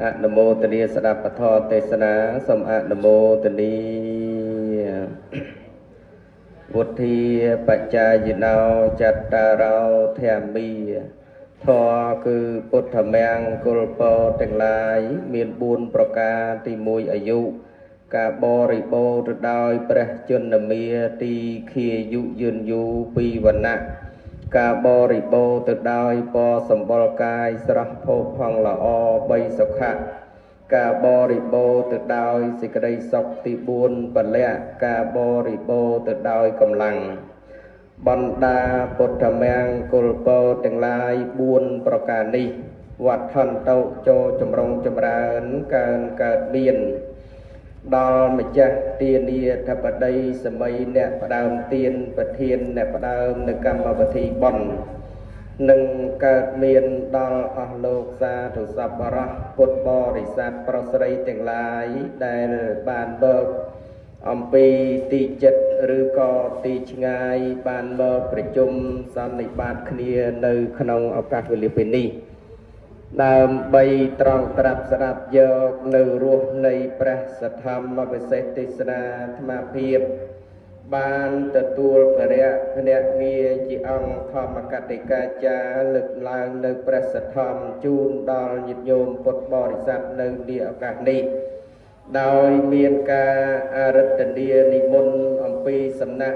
อนุโมทนีสดับปทเทศนาสมอนุโมทนีวุฒิปัจจายโนจัตตารโอเทมีทอคือพุทธแมงกุลโปเต็งลายมีนบุญประกาศที่มวยอายุกาบริโภคโดยประจุนเมียตีเขียยุยืนยูปีวันนะกาบริโภคโดยปอสมบลกายสระโพพองละอใบสขะกาบริโภคโดยสิกได้ศกติบุญปัลเลกาบริโภคโดยกำลังบรรดาพุทธแมงกุลโปทั้งหลายบุญประการนี้วัดทันโตโจจำรงจำราญการเกิดเบียนดอลมจักเตียนีทัปไดสมัยเนปดามเตียนประเทียนเนปดามในกรรมปฏิบัติหนึ่งเกิดเมียนดอลอโลกซาถุสัพพะพุทธบริษัทประสริทั้งหลายได้บานเบิกอมปีตีจัดหรือก็ตีชงายบานเบิกประชุมสันนิบาตเคลียในขนมโอกาสเวลิปินีดามใบตรองตรับสดับโยกในรูปในประสัทธรรมมาเป็นเศรษฐศนาธรรมเพียบบานตะตูลพระพเนเงียจีอังธรรมกติกาจาลึกลางในประสัทธรรมจูนดอลยิบโยมพุทธบริษัทในเดียโอกาสนี้โดยเมียนกาอารัตเดียนิมนต์อัมพีสำนัก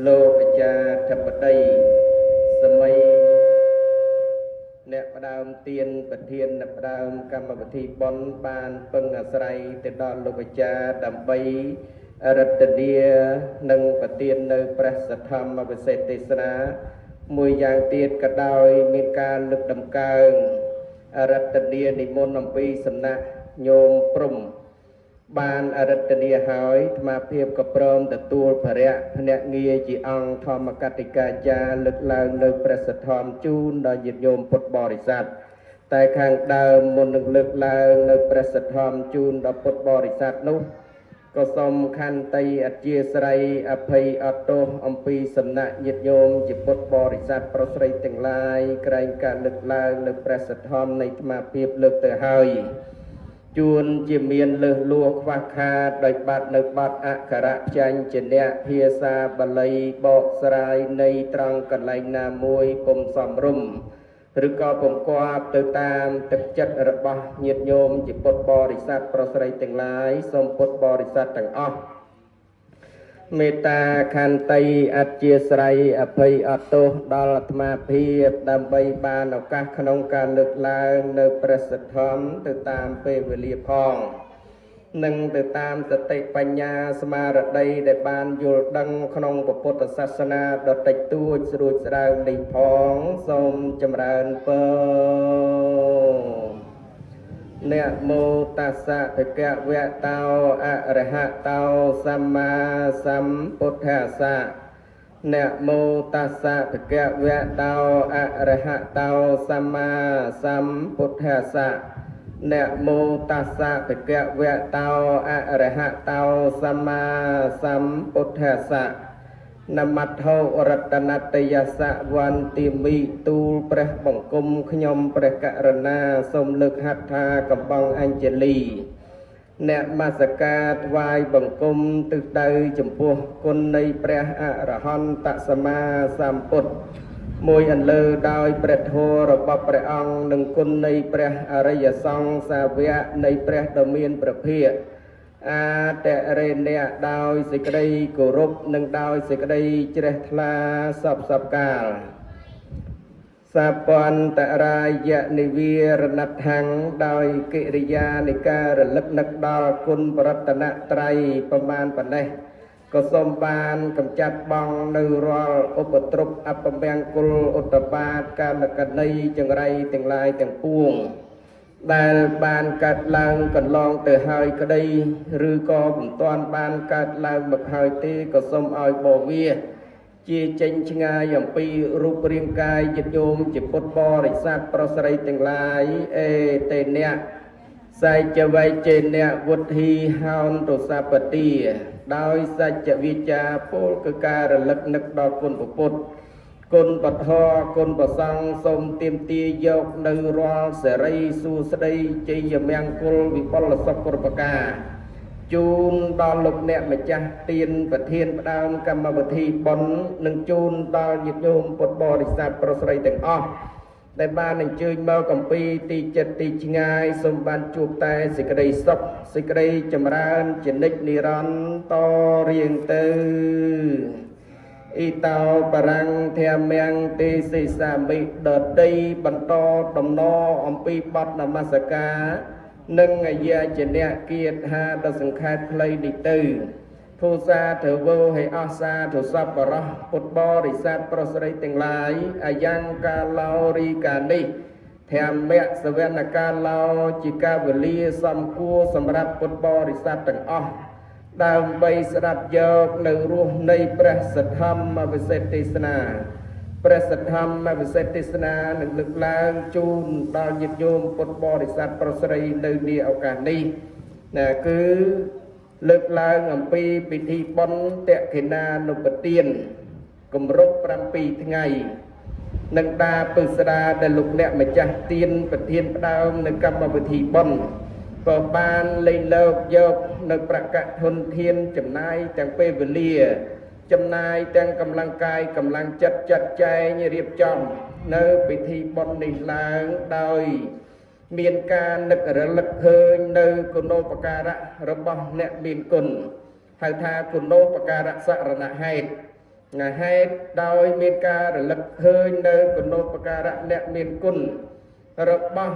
โลกจาทัปไตสมัยเนปดามเตียนประเทียนเนปดามกรรมปฏิบอนบานปึงอาศัยติดดอนโลกจาดัมไปอารัตเดียนังประเทียนในประสัทธรรมมาเป็นเศรษฐศนา มวยยางเตียนกระดอยมีการลึกดำกลางอารัตเดียนิมนต์อัมพีสำนักโยมปรุมบานอรัตเนียหายมาเพียบกับพร้อมแต่ตัวพระพเนเงียจีอังธรรมกติกาจาลึกลางในประสัทธรรมจูนโดยยิโยมพุทธบริษัทแต่ข้างดาวมนลึกลางในประสัทธรรมจูนโดยพุทธบริษัทนู้ก็สมคันไตอัจเจสไรอภัยอัตโตอัมพีสำนักยิโยมจิพุทธบริษัทประสริตทั้งหลายไกลการลึกลางในประสัทธรรมในธรรมเพียบลึกแต่หายจวนจิเมียนเลือลวกวักคาโดยบัดในบัดอักขระจันเจเนเพียซาบาลีบอกสลายในตรังกันไลนามวยปมสมรุมหรือก็ปมกวาดติดตามตึกจัดระบะเงียดโยมจิปดบริษัทประสริตทั้งหลายสมปดบริษัทต่างอ้อเมตตาคันไตอัจเจสไรอภัยอัตโตดอลธรรมาเพียบดำใบบานโอกาสขนมการเลือกลางในประสิทธรรมติดตามเปเวลีพองหนึ่งติดตามสติปัญญาสมาร์ดได้บานยุลดังขนมปพุทธศาสนาดติตูดสรุปสรางในพองสมจำเริญเปเนโมตัสสะภะคะวะโตอะระหะโตสัมมาสัมพุทธัสสะเนโมตัสสะภะคะวะโตอะระหะโตสัมมาสัมพุทธัสสะเนโมตัสสะภะคะวะโตอะระหะโตสัมมาสัมพุทธัสสะนมัตโธรัตนตยสะวันติมิตูลประบังกุมขยมประกรณาสมลึกหัตถากำบังอัญเจลีเนมาสกาตวายบังกุมตึกใดจมพูคนในพระอรหันตสมาสัมพุทธมวยอันเลอดอยประโทระบพระองค์หนึ่งคนในพระอริยสงฆ์สาวะในพระดมีนประเภทอาแต่เรนเนี่ยดาวสิกได้กุรุบหนึ่งดาวสิกได้เจริญทลาสับกาลสัพพันตรายะนิเวรนัทธังดาวกิริยานิการลึกนักดาวคุณปรัตนตรัยประมาณปันได้ก็สมบานกำจัดบังในรอลอุปตรุปอัปเมงกุลอุตบาทการละกันในจังไรแต่งลายแต่งปวงได้บานกัดลางกันลองเตะหายก็ได้หรือก็ผมตอนบานกัดลางบักหายตีก็สมเอาบ่เวียจีเจงชงายอย่างปีรูปเรียงกายจิตโยมจิตปดบริษัทประสริตแต่งลายเตเนียใส่จะไว้เจนเนียวุฒิฮาวน์ตุสาปตีโดยสัจวิจาโพลกการระลึกนึกดอกคุณปุต ก គុណបធរគុណប្រសង្ឃសូមទាមទារយកនៅរាល់សេរីសួស្តីជ័យមង្គលវិបុលសុខគ្រប់ប្រការជូនដល់លោកអ្នកម្ចាស់ទានប្រធានផ្ដើមកម្មវិធីបុណ្យនិងជូនដល់ញាតិញោមពុទ្ធបរិស័ទប្រុសស្រីទាំងអស់ដែលបានអញ្ជើញមកអំពីទីចិត្តទីឆ្ងាយសូមបានជួបតែសេចក្តីសុខសេចក្តីចម្រើនជានិច្ចនិរន្តរ៍តរៀងទៅអ៊ីតោបរាំងធម្មំទេសិសាមិដតីបន្តដំណរអំពីបទនមស្ការនិងអាយាចនៈគៀតហាដល់សង្ខេបខ្លីនេះទៅធូសាធវោឲ្យអស់សាធុសពបរោះពុទ្ធបរិស័ទប្រុសស្រីទាំងឡាយអាយ៉ាងកាឡោរីកានេះធម្មៈសវនកាឡោជាកាវលាសំគួរសម្រាប់ពុទ្ធបរិស័ទទាំងអស់ដើម្បីស្ដាប់យកនៅរសនៃព្រះសទ្ធម្មវិសេសទេសនាព្រះសទ្ធម្មវិសេសទេសនានឹងលើកឡើងជូនដល់ញាតិញោមពុទ្ធបរិស័ទប្រុសស្រីនៅនាឱកាសនេះណាគឺលើកឡើងអំពីពិធីបុណ្យតក្កិណានុបទានគម្រប់7ថ្ងៃនិងដាពឹស្ដាដែលលោកអ្នកម្ចាស់ទានប្រធានផ្ដើមនៅកម្មវិធីបុណ្យក៏បានលេងលោកយកនៅប្រកធនធានចំណាយទាំងពេលវេលាចំណាយទាំងកម្លាំងកាយកម្លាំងចិត្តចាត់ចែងរៀបចំនៅពិធីបុណ្យនេះឡើងដោយមានការនឹករលឹកឃើញនៅគុណូបការៈរបស់អ្នកមានគុណហៅថាគុណូបការៈសរណហេតុហេតុដោយមានការរលឹកឃើញនៅគុណូបការៈអ្នកមានគុណរបស់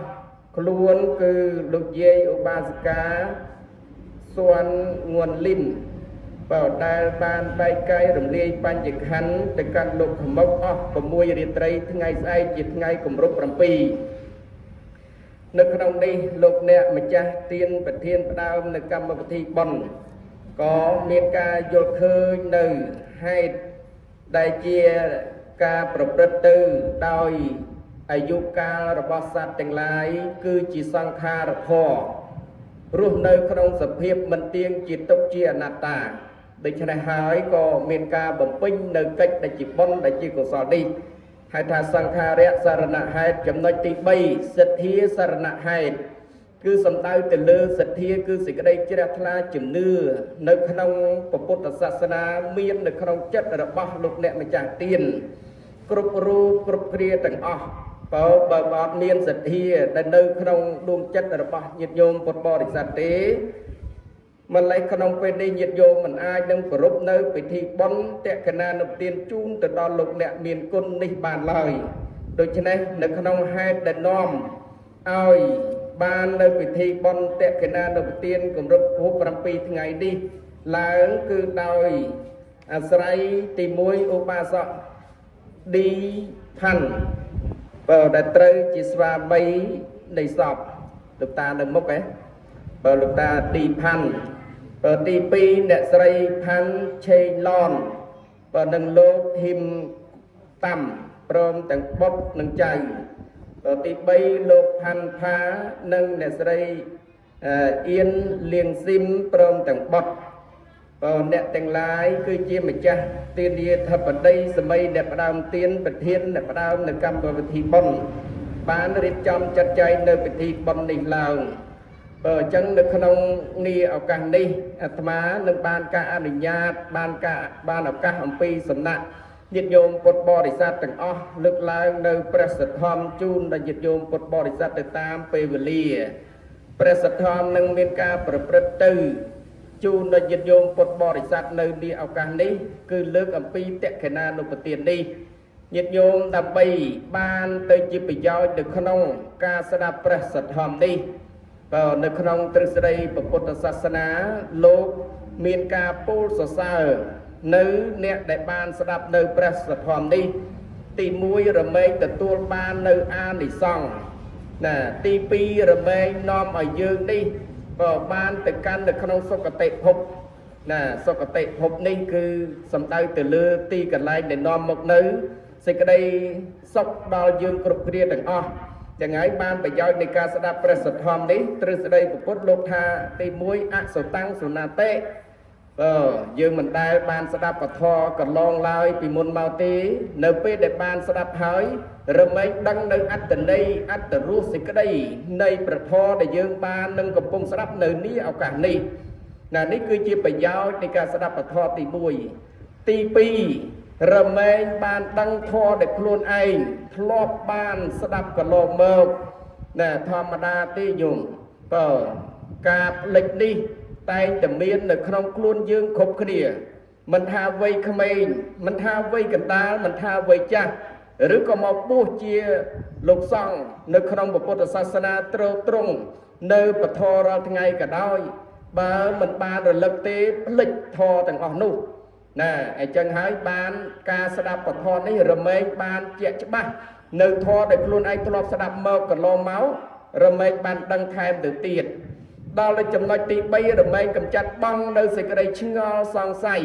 ខ្លួនគឺលោកយាយឧបាសិកាសួនងួនលីនបើដែលបានបែកកាយរំលាយបញ្ញខណ្ឌទៅកាន់លោកខមុកអស់6រាត្រីថ្ងៃស្អែកជាថ្ងៃគម្រប់7នៅក្នុងនេះលោកអ្នកម្ចាស់ទានប្រធានផ្ដើមនៅកម្មវិធីបុណ្យក៏មានការយល់ឃើញនៅហេតុដែលជាការប្រព្រឹត្តទៅដោយអាយុកាលរបស់សត្វទាំងឡាយគឺជាសង្ខារធម៌រស់នៅក្នុងសភាពមិនទៀងជាទុក្ខជាអនត្តាដូច្នេះហើយក៏មានការបំពេញនៅកិច្ចដែលជាបុណ្យដែលជាកុសលនេះហៅថាសង្ខារៈសរណហេតុចំណុចទី3សទ្ធាសរណហេតុគឺសំដៅទៅលើសទ្ធាគឺសេចក្តីជ្រះថ្លាជំនឿនៅក្នុងពុទ្ធសាសនាមាននៅក្នុងចិត្តរបស់លោកអ្នកម្ចាស់ទានគ្រប់រូបគ្រប់គ្រាទាំងអស់បើអត់មានសទ្ធាដែលនៅក្នុងដួងចិត្តរបស់ញាតិញោមពុទ្ធបរិស័ទទេម្លេះក្នុងពេលនេះញាតិញោមមិនអាចនឹងប្រពនៅពិធីបុណ្យតក្កិណានុទានជូនទៅដល់លោកអ្នកមានគុណនេះបានឡើយដូច្នេះនៅក្នុងហេតុដែលនាំឲ្យបាននៅពិធីបុណ្យតក្កិណានុទានគម្រប់7ថ្ងៃនេះឡើងគឺដោយអាស្រ័យទី1ឧបាសកឌីផាន់បើដែលត្រូវជាស្វាមីនៃសពលោកតានៅមុខបើលោកតាឌីផាន់បើទី2អ្នកស្រីផាន់ឆេងឡនបើនឹងលោកហ៊ីមតាំព្រមទាំងបុត្រនិងចៅបើទី3លោកផាន់ផានិងអ្នកស្រីអៀនលៀងស៊ីមព្រមទាំងបុត្របើអ្នកទាំងឡាយគឺជាម្ចាស់ទានាធិបតីសម័យអ្នកផ្ដើមទានប្រធានអ្នកផ្ដើមនៅកម្មវិធីបុណ្យបានរៀបចំចាត់ចែងនៅពិធីបុណ្យនេះឡើងបើអញ្ចឹងនៅក្នុងនេះឱកាសនេះអាត្មានឹងបានការអនុញ្ញាតបានឱកាសអំពីសំណាក់ញាតិញោមពុទ្ធបរិស័ទទាំងអស់លើកឡើងនៅព្រះសទ្ធម្មជូនដល់ញាតិញោមពុទ្ធបរិស័ទទៅតាមពេលវេលាព្រះសទ្ធម្មនឹងមានការប្រព្រឹត្តទៅជូនដល់ញាតិញោមពុទ្ធបរិស័ទនៅនេះឱកាសនេះគឺលើកអំពីតក្កិណានុបទាននេះញាតិញោមដើម្បីបានទៅជាប្រយោជន៍នៅក្នុងការស្ដាប់ព្រះសទ្ធម្មនេះបើនៅក្នុងទ្រឹស្ដីពុទ្ធសាសនាលោកមានការពោលសរសើរនៅអ្នកដែលបានស្ដាប់នៅព្រះសទ្ធម្មនេះទី1រមែងទទួលបាននៅអានិសង្ឃណាទី2រមែងនាំឲ្យយើងនេះក៏បានទៅកាន់នៅក្នុងសុគតិភពណាសុគតិភពនេះគឺសំដៅទៅលើទីកន្លែងដែលនាំមកនៅសេចក្តីសុខដល់យើងគ្រប់គ្រាទាំងអស់យ៉ាងហើយបានប្រយោជន៍នៃការស្ដាប់ព្រះសទ្ធម្មនេះទ្រឹស្ដីពុទ្ធលោកថាទី1អសតាំងសុណាតិ យើងមិនដែលបានស្ដាប់ពធកន្លងឡើយពីមុនមកទេនៅពេលដែលបានស្ដាប់ហើយរមែងដឹងនៅអត្តន័យអត្តរសសេចក្តីនៃប្រធរដែលយើងបាននឹងកំពុងស្ដាប់នៅនេះឱកាសនេះនេះគឺជាប្រយោជន៍នៃការស្ដាប់ពធទី1ទី2រមែងបានដឹងធម៌ដែលខ្លួនឯងធ្លាប់បានស្ដាប់កន្លងមកធម្មតាទេញោមការផ្លេចនេះតែងតែមាននៅក្នុងខ្លួនយើងគ្រប់គ្នាមិនថាវ័យក្មេងមិនថាវ័យកណ្ដាលមិនថាវ័យចាស់ឬក៏មកបួសជាលោកសង្ឃនៅក្នុងពុទ្ធសាសនាត្រង់នៅពធរាល់ថ្ងៃក៏ដោយបើមិនបានរលឹកទេផ្លិចធរទាំងអស់នោះអញ្ចឹងហើយបានការស្ដាប់ពធនេះរមែងបានជាក់ច្បាស់នៅធរដែលខ្លួនឯងធ្លាប់ស្ដាប់មកកន្លងមករមែងបានដឹងថែមទៅទៀតដល់ទៅចំណុចទី3រមែងកម្ចាត់បងនៅសេចក្តីឆ្ងល់សង្ស័យ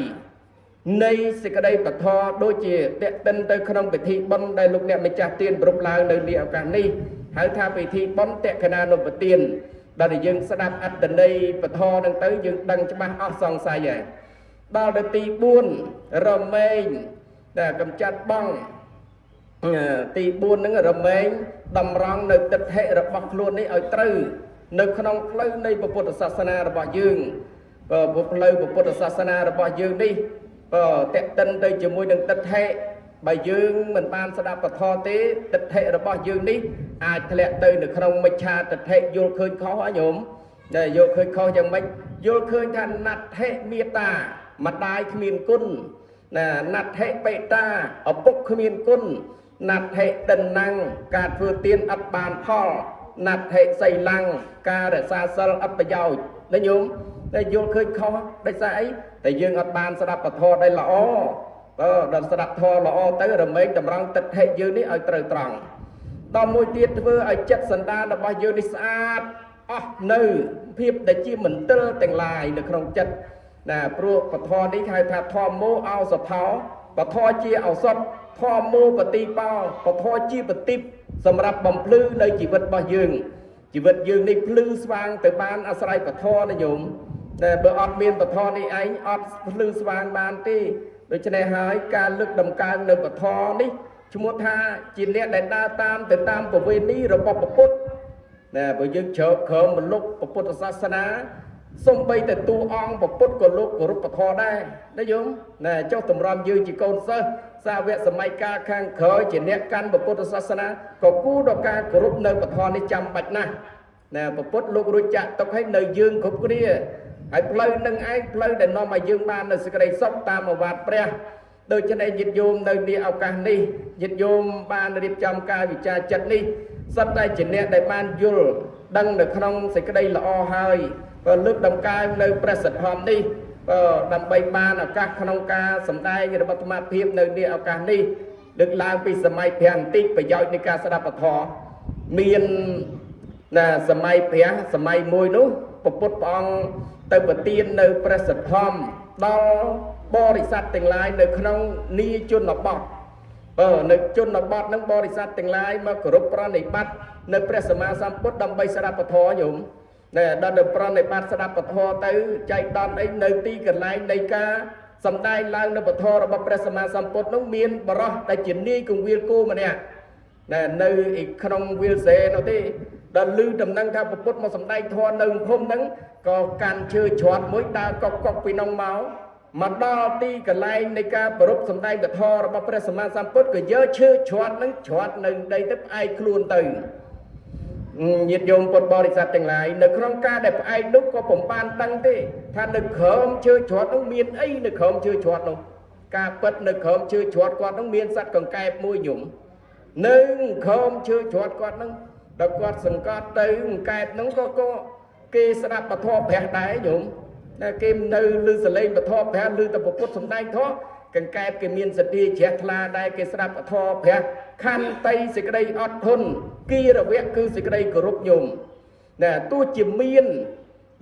នៃសេចក្តីពធដូចជាតេតិនទៅក្នុងពិធីបុណ្យដែលលោកអ្នកម្ចាស់ទានប្រពឡើងនៅនាឱកាសនេះហៅថាពិធីបុណ្យតេកណានុបទានដែលយើងស្ដាប់អត្តន័យពធនឹងទៅយើងដឹងច្បាស់អស់សង្ស័យហើយដល់ទៅទី4រមែងកម្ចាត់បងទី4ហ្នឹងរមែងតម្រង់នៅទិដ្ឋិរបស់ខ្លួននេះឲ្យត្រូវនៅក្នុងផ្លូវនៃពុទ្ធសាសនារបស់យើងផ្លូវពុទ្ធសាសនារបស់យើងនេះតេតិនទៅជាមួយនឹងទិដ្ឋិបើយើងមិនបានស្ដាប់ពធទេទិដ្ឋិរបស់យើងនេះអាចធ្លាក់ទៅនៅក្នុងមិច្ឆាទិដ្ឋិយល់ឃើញខុសហ៎ញោមយល់ឃើញខុសយ៉ាងម៉េចយល់ឃើញថាណដ្ឋិមេត្តាម្ដាយគ្មានគុណណដ្ឋិបេតាឪពុកគ្មានគុណណដ្ឋិតិណ្ណੰការធ្វើទានអត់បានផលណដ្ឋិសីលੰការរក្សាសិលអត់ប្រយោជន៍ណាញោមតែយល់ឃើញខុសដោយសារអីតែយើងអត់បានស្ដាប់ពធដែលល្អដល់ស្ដាប់ធម៌ល្អទៅរមែងតម្រង់ទិដ្ឋិយើងនេះឲ្យត្រូវត្រង់ដល់មួយទៀតធ្វើឲ្យចិត្តសន្តានរបស់យើងនេះស្អាតអស់នៅភាពដែលជាមន្ទិលទាំងឡាយនៅក្នុងចិត្តព្រោះពធនេះហៅថាធម្មោអោសថោពធជាឱសថធម្មោបតិបោពធជាបតិបសម្រាប់បំភ្លឺនៅជីវិតរបស់យើងជីវិតយើងនេះភ្លឺស្វាងទៅបានអាស្រ័យពធណាញោមតែបើអត់មានពធនេះឯងអត់ភ្លឺស្វាងបានទេដូច្នេះហើយការលើកតម្កើងនៅពធនេះឈ្មោះថាជាអ្នកដែលដើរតាមទៅតាមប្រវេណីរបស់ពុទ្ធបើយើងជ្រើសក្រោមមលុបពុទ្ធសាសនាសំបីតែតួអង្គពុទ្ធក៏លោកគោរពពធដែរណាញោមចុះតម្រាំយើងជាកូនសិស្សសាវកសម័យកាលខាងក្រោយជាអ្នកកាន់ពុទ្ធសាសនាក៏គួរដល់ការគោរពនៅពធនេះចាំបាច់ណាស់ពុទ្ធលោករួចចាក់ទុកឲ្យនៅយើងគ្រប់គ្នាហើយផ្លូវនឹងឯងផ្លូវដែលនាំឲ្យយើងបាននៅសេចក្តីសុខតាមអាវាតព្រះដូច្នេះញាតិញោមនៅនាឱកាសនេះញាតិញោមបានរៀបចំការវិចារចិត្តនេះសុទ្ធតែជាអ្នកដែលបានយល់ដឹងនៅក្នុងសេចក្តីល្អហើយក៏លើកតម្កើងនៅព្រះសទ្ធំនេះដើម្បីបានឱកាសក្នុងការសម្ដែងរបស់អាត្មាភាពនៅនាឱកាសនេះលើកឡើងពីសម័យព្រះបន្តិចប្រយោជន៍នៃការស្ដាប់ពធមានសម័យព្រះសម័យមួយនោះពុទ្ធព្រះអង្គទៅប្រទាននៅព្រះសទ្ធំដល់បរិស័ទទាំងឡាយនៅក្នុងនីជនបទនៅជនបទនឹងបរិស័ទទាំងឡាយមកគោរពប្រណិប័តនៅព្រះសម្មាសម្ពុទ្ធដើម្បីស្ដាប់ពធញោមដល់ទៅប្រណិប័តស្ដាប់ពធទៅចែកដន្យអីនៅទីកន្លែងនៃការសម្ដែងឡើងនៅពធរបស់ព្រះសម្មាសម្ពុទ្ធនោះមានបរោះដែលជានាយគង្វាលគោម្នាក់នៅក្នុងវាលសេនោះទេដល់ឮដំណឹងថាពុទ្ធមកសម្ដែងធម៌នៅភូមិហ្នឹងក៏កាន់ឈើច្រត់មួយដើរកុកពីនោះមកដល់ទីកន្លែងនៃការប្រពសម្ដែងពធរបស់ព្រះសម្មាសម្ពុទ្ធក៏យកឈើច្រត់ហ្នឹងច្រត់នៅដីទៅផ្អែកខ្លួនទៅញាតិញោមពុទ្ធបរិស័ទទាំងឡាយនៅក្នុងការដែលផ្អែកនោះក៏ពុំបានដឹងទេថានៅក្រោមឈើច្រត់នោះមានអីនៅក្រោមឈើច្រត់នោះការពិតនៅក្រោមឈើច្រត់គាត់នោះមានសត្វកង្កែបមួយញោមនៅក្រោមឈើច្រត់គាត់នោះដល់គាត់សង្កត់ទៅកង្កែបនោះក៏គេស្ដាប់ពធព្រះដែរញោមគេនៅឮសលេងពធព្រះឮតែពុទ្ធសំដែងធម៌កង្កែបគេមានសតិជ្រះថ្លាដែរគេស្ដាប់ពធព្រះខន្តីសេចក្តីអត់ធន់គីរវៈគឺសេចក្តីគោរពញោមទោះជាមាន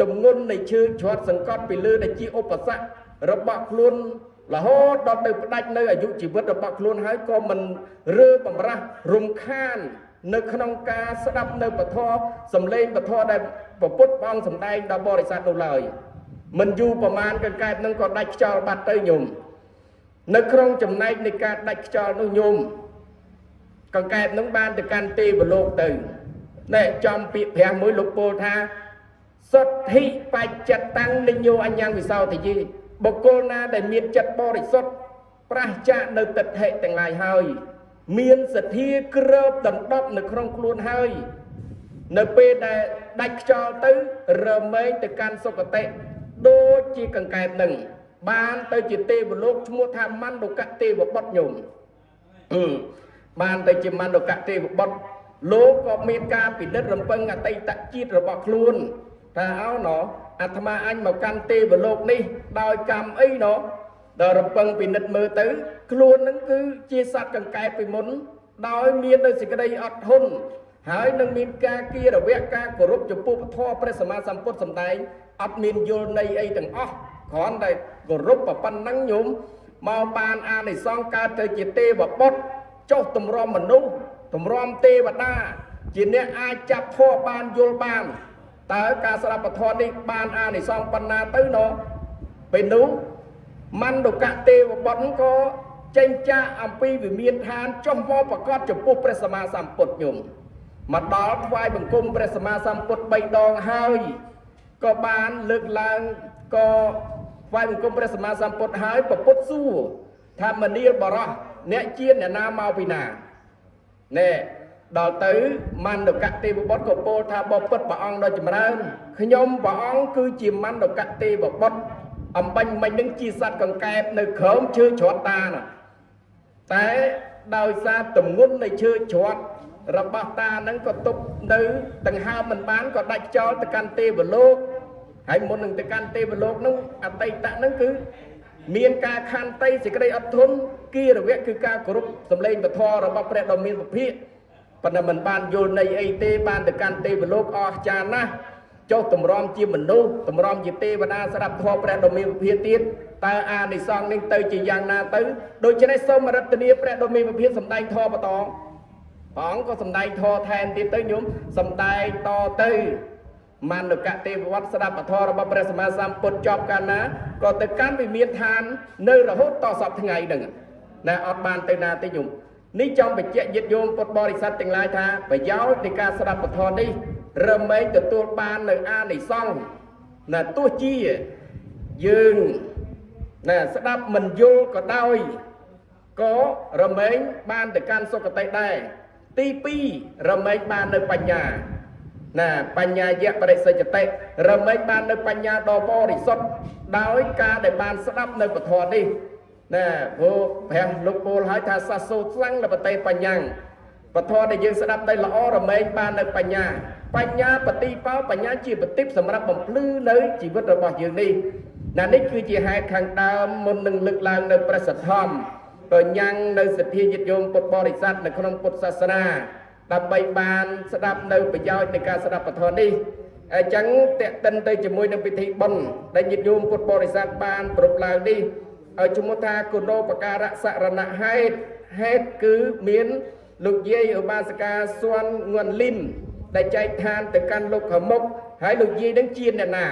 ទម្ងន់នៃឈើច្រត់សង្កត់ពីលើដែលជាឧបសគ្គរបស់ខ្លួនរហូតដល់ទៅផ្ដាច់នៅអាយុជីវិតរបស់ខ្លួនហើយក៏មិនរើបំរាស់រំខាននៅក្នុងការស្ដាប់នៅពធសំឡេងពធដែលពុទ្ធព្រះអង្គសម្ដែងដល់បរិស័ទនោះឡើយ mình duประมาณកង្កែបនឹងក៏ដាច់ខ្យល់បាត់ទៅញោមនៅក្នុងចំណែកនៃការដាច់ខ្យល់នោះញោមកង្កែបនឹងបានទៅកាន់ទេវលោកទៅណែចំពាក្យព្រះមួយលោកពោលថាសុទ្ធិបច្ចតាំងនិញោអញ្ញងវិសោទយេបុគ្គលណាដែលមានចិត្តបរិសុទ្ធប្រះចាកនៅទិដ្ឋិទាំងឡាយហើយមានសទ្ធាគ្របដណ្ដប់នៅក្នុងខ្លួនហើយនៅពេលដែលដាច់ខ្យល់ទៅរមែងទៅកាន់សុគតិដូចជាកង្កែបនឹងបានទៅជាទេវលោកឈ្មោះថាមណ្ឌកទេវបុត្រញោមបានទៅជាមណ្ឌកទេវបុត្រលោកក៏មានការពិនិត្យរំពឹងអតីតជាតិរបស់ខ្លួនថាអោណោអាត្មាអញមកកាន់ទេវលោកនេះដោយកម្មអីណោដល់រំពឹងពិនិត្យមើលទៅខ្លួននឹងគឺជាសត្វកង្កែបពីមុនដោយមាននៅសេចក្តីអត់ធន់ហើយនឹងមានការគៀរវៈការគោរពចំពោះពធព្រះសម្មាសម្ពុទ្ធសម្ដែងអត់មានយល់ន័យអីទាំងអស់គ្រាន់តែគោរពប៉ុណ្ណឹងញោមមកបានអានិសង្សកើតទៅជាទេវបុត្រចុះទម្រាំមនុស្សទម្រាំទេវតាជាអ្នកអាចចាប់ធម៌បានយល់បានតើការស្ដាប់ពធនេះបានអានិសង្សប៉ុណ្ណាទៅណោពេលនោះមណ្ឌកទេវបុត្រក៏ចេញចាកអំពីវិមានឋានចុះមកប្រកាសចំពោះព្រះសម្មាសម្ពុទ្ធញោមមកដល់ថ្វាយបង្គំព្រះសម្មាសម្ពុទ្ធ3ដងហើយក៏បានលើកឡើងក៏ថ្វាយបង្គំព្រះសម្មាសម្ពុទ្ធហើយប្រពុតសួរថាមនាលបរោះអ្នកជាអ្នកណាមកពីណាណែដល់ទៅមណ្ឌកទេវបុត្រក៏ពោលថាបពុតព្រះអង្គដ៏ចម្រើនខ្ញុំព្រះអង្គគឺជាមណ្ឌកទេវបុត្រអំបញ្ញមិញនឹងជាសត្វកង្កែបនៅក្រោមឈើជ្រាត់តាណាតែដោយសារទម្ងន់នៃឈើជ្រាត់របស់តានឹងក៏ទប់នៅដង្ហើមមិនបានក៏ដាច់ចោលទៅកាន់ទេវលោកហើយមុននឹងទៅកាន់ទេវលោកនោះអតីតនឹងគឺមានការខន្តីសេចក្តីអត់ធន់គិរវៈគឺការគោរពសម្លេងពធរបស់ព្រះដ៏មានពភាកប៉ុន្តែមិនបានយល់ន័យអីទេបានទៅកាន់ទេវលោកអស្ចារ្យណាស់ចុះតម្រាំជាមនុស្សតម្រាំជាទេវតាស្ដាប់ធម៌ព្រះដ៏មានពភាកទៀតតើអានិសង្សនេះទៅជាយ៉ាងណាទៅដូច្នេះសូមរតនាព្រះដ៏មានពភាកសម្ដែងធម៌បន្តព្រះអង្គក៏សម្ដែងធម៌ថែមទៀតទៅញោមសម្ដែងតទៅមណ្ឌកទេវវត្តស្ដាប់ពធរបស់ព្រះសម្មាសម្ពុទ្ធចប់កាលណាក៏ទៅកាន់វិមានឋាននៅរហូតតសពថ្ងៃហ្នឹងណាអត់បានទៅណាទេញោមនេះចង់បញ្ជាក់ញាតិញោមពុទ្ធបរិស័ទទាំងឡាយថាប្រយោជន៍នៃការស្ដាប់ពធនេះរមែងទទួលបាននៅអានិសង្សណាទោះជាយើងណាស្ដាប់មិនយល់ក៏ដោយក៏រមែងបានទៅកាន់សុគតិដែរទី2រមែងបាននៅបញ្ញាណាបញ្ញាយៈបរិសេចតិរមែងបាននៅបញ្ញាដ៏បរិសុទ្ធដោយការដែលបានស្ដាប់នៅពធនេះណាព្រោះព្រះលោកពោលឲ្យថាសាសូតស្លាំងលបតេបញ្ញាពធដែលយើងស្ដាប់ទៅល្អរមែងបាននៅបញ្ញាបញ្ញាបតិបោបញ្ញាជាបតិបសម្រាប់បំភ្លឺនៅជីវិតរបស់យើងនេះណានេះគឺជាហេតុខាងដើមមុននឹងលើកឡើងនៅព្រះសទ្ធំក៏ញ៉ាំងនៅសទ្ធាញាតិញោមពុទ្ធបរិស័ទនៅក្នុងពុទ្ធសាសនាដើម្បីបានស្ដាប់នៅប្រយោជន៍នៃការស្ដាប់ពធនេះអញ្ចឹងតេតិនទៅជាមួយនឹងពិធីបុណ្យដែលញាតិញោមពុទ្ធបរិស័ទបានប្រពឡើងនេះឲ្យឈ្មោះថាគុណោបការៈសរណហេតុហេតុគឺមានលោកយាយឧបាសិកាសួនងួនលីមដែលចែកឋានទៅកាន់លោកខមុកហើយលោកយាយនឹងជាអ្នកណា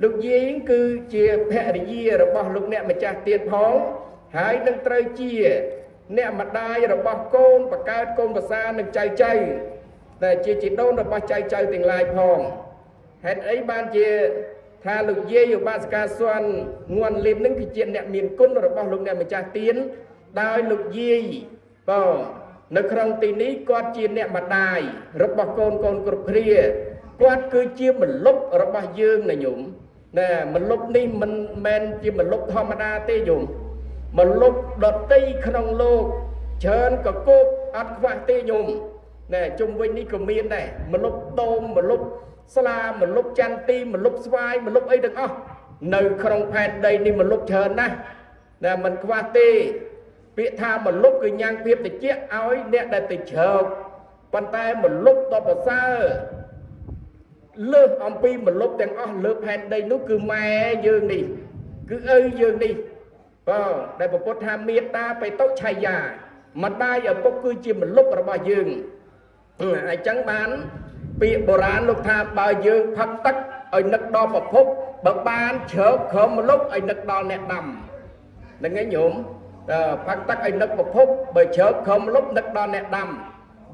លោកយាយគឺជាភរិយារបស់លោកអ្នកម្ចាស់ទៀតផងហើយនឹងត្រូវជាអ្នកម្ដាយរបស់កូនបកើតកូនប្រសានឹងចៅចៅតែជាជីដូនរបស់ចៅចៅទាំងឡាយផងហេតុអីបានជាថាលោកយាយឧបាសិកាសួនងួនលីមនឹងគឺជាអ្នកមានគុណរបស់លោកអ្នកម្ចាស់ទៀនដោយលោកយាយបងនៅក្នុងទីនេះគាត់ជាអ្នកម្ដាយរបស់កូនគ្រប់គ្រាគាត់គឺជាមលុបរបស់យើងណាញោមណាមលុបនេះមិនមែនជាមលុបធម្មតាទេញោមមលុបដតីក្នុងលោកច្រើនកកោបអត់ខ្វះទេញោមណែជុំវិញនេះក៏មានដែរមលុបដូមមលុបស្លាមលុបចន្ទទីមលុបស្វាយមលុបអីទាំងអស់នៅក្នុងផែនដីនេះមលុបច្រើនណាស់ណាមិនខ្វះទេពាក្យថាមលុបគឺញ៉ាំងភាពតិចឲ្យអ្នកដែលទៅជ្រើកប៉ុន្តែមលុបដ៏ប្រសើរលើសអំពីមលុបទាំងអស់លើផែនដីនោះគឺម៉ែយើងនេះគឺឪយើងនេះបាទដែលពុទ្ធថាមេត្តាបេតុឆាយាម្ដាយឪពុកគឺជាមលុបរបស់យើងអញ្ចឹងបានពាក្យបុរាណលោកថាបើយើងផឹកទឹក ឲ្យនឹកដល់ប្រភពបើបានជ្រើកក្រមលុបឲ្យនឹកដល់អ្នកដាំហ្នឹងឯងញោមផឹកទឹកឲ្យនឹកប្រភពបើជ្រើកក្រមលុបនឹកដល់អ្នកដាំ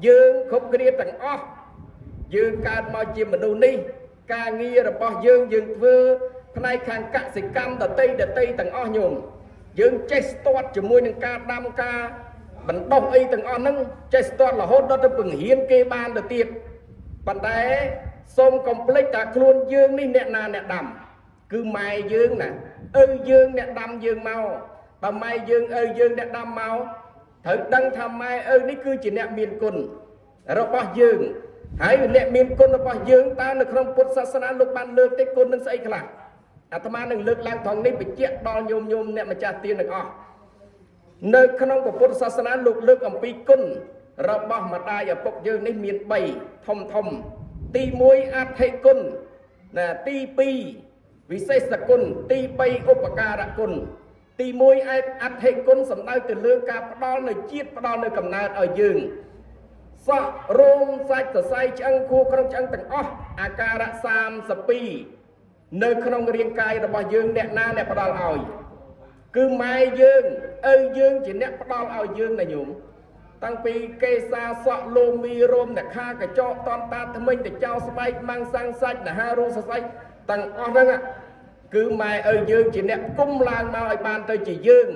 យើងគ្រប់គ្នាទាំងអស់យើងកើតមកជាមនុស្សនេះការងាររបស់យើងធ្វើផ្នែកខាងកសិកម្មដតីទាំងអស់ញោមយើងចេះស្ទាត់ជាមួយនឹងការដាំការបណ្ដុះអីទាំងអស់ហ្នឹងចេះស្ទាត់រហូតដល់ទៅពង្រៀនគេបានទៅទៀតប៉ុន្តែសូមកុំភ្លេចថាខ្លួនយើងនេះអ្នកណាអ្នកដាំគឺម៉ែយើងណាឪយើងអ្នកដាំយើងមកបើម៉ែយើងឪយើងអ្នកដាំមកត្រូវដឹងថាម៉ែឪនេះគឺជាអ្នកមានគុណរបស់យើងហើយអ្នកមានគុណរបស់យើងតើនៅក្នុងពុទ្ធសាសនាលោកបានលើកទេគុណនឹងស្អីខ្លះអាត្មានឹងលើកឡើងថងនេះបញ្ជាក់ដល់ញោមអ្នកម្ចាស់ទានទាំងអស់នៅក្នុងពុទ្ធសាសនាលោកលើកអំពីគុណរបស់ម្ដាយឪពុកយើងនេះមាន3ធំទី1អត្ថិគុណណាទី2វិសេសគុណទី3ឧបការៈគុណទី1អត្ថិគុណសំដៅទៅលើការផ្ដល់នៅជាតិផ្ដល់នៅកំណើតឲ្យយើងសក់រោមសាច់សរសៃឆ្អឹងខួរក្នុងឆ្អឹងទាំងអស់អាការៈ32នៅក្នុងរាងកាយរបស់យើងអ្នកណាអ្នកផ្ដល់ឲ្យគឺម៉ែយើងឪយើងជាអ្នកផ្ដល់ឲ្យយើងណាញោមតាំងពីកេសាសក់លោមីរោមអ្នកខាកញ្ចក់តនតាថ្មិញតចោស្បែកម៉ាំងសាំងសាច់នហារូសរសៃទាំងអស់ហ្នឹងគឺម៉ែឪយើងជាអ្នកគុំឡើងមកឲ្យបានទៅជាយើង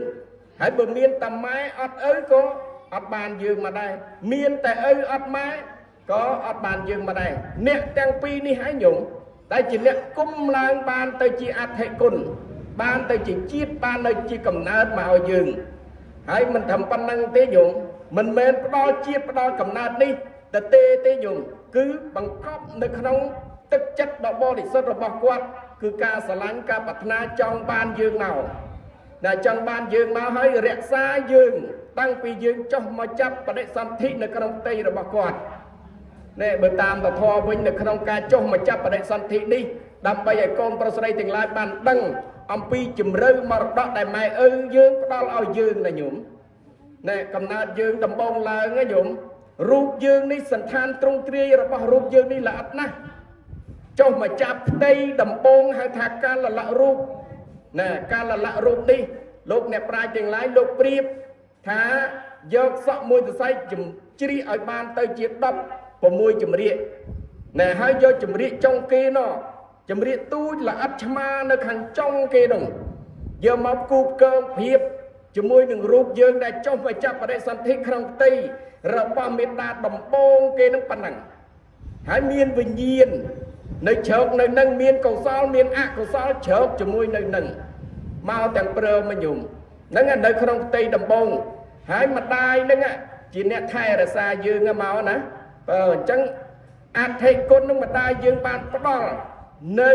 ហើយបើមានតែម៉ែអត់ឪក៏អត់បានយើងមកដែរមានតែឪអត់ម៉ែក៏អត់បានយើងមកដែរអ្នកទាំងពីរនេះហើយញោមតែជាអ្នកគុំឡើងបានទៅជាអត្ថិគុណបានទៅជាជាតិបានទៅជាកំណើតមកឲ្យយើងហើយមិនត្រឹមប៉ុណ្្នឹងទេញោមមិនមែនផ្ដល់ជាតិផ្ដល់កំណើតនេះទេញោមគឺបង្កប់នៅក្នុងទឹកចិត្តដ៏បរិសុទ្ធរបស់គាត់គឺការស្រឡាញ់ការប្រាថ្នាចង់បានយើងមកដែលចង់បានយើងមកហើយរក្សាយើងតាំងពីយើងចុះមកចាប់បដិសន្ធិនៅក្នុងផ្ទៃរបស់គាត់នេះបើតាមពធវិញនៅក្នុងការចុះមកចាប់បដិសន្ធិនេះដើម្បីឲ្យកូនប្រុសស្រីទាំងឡាយបានដឹងអំពីជំរឿមរតកដែលម៉ែឪយើងផ្ដល់ឲ្យយើងណាញោមណែកំណើតយើងដំបងឡើងណាញោមរូបយើងនេះសន្តានទ្រង់ទ្រាយរបស់រូបយើងនេះល្អិតណាស់ចុះមកចាប់ផ្ទៃដំបងហៅថាកាលលៈរូបណាកាលលៈរូបនេះលោកអ្នកប្រាជ្ញទាំងឡាយលោកប្រៀបថាយកសក់មួយសរសៃជ្រៀកឲ្យបានទៅជា16ចម្រៀកណែហើយយកចម្រៀកចុងគេនោះចម្រៀកទូចល្អិតឆ្មានៅខាងចុងគេនោះយកមកគូបកើងព្រៀបជាមួយនឹងរូបយើងដែលចុះមកចាប់បដិសន្ធិក្នុងផ្ទៃរបស់មេតាដំបងគេនឹងប៉ុណ្ណឹងហើយមានវិញ្ញាណនៅជ្រោកនៅនឹងមានកុសលមានអកុសលជ្រោកជាមួយនៅនឹងមកទាំងព្រមញោមហ្នឹងនៅក្នុងផ្ទៃដំបងហើយម្ដាយហ្នឹងជាអ្នកថែរក្សាយើងមកណាបើអញ្ចឹងអត្ថិគុណនឹងម្ដាយយើងបានផ្ដល់នៅ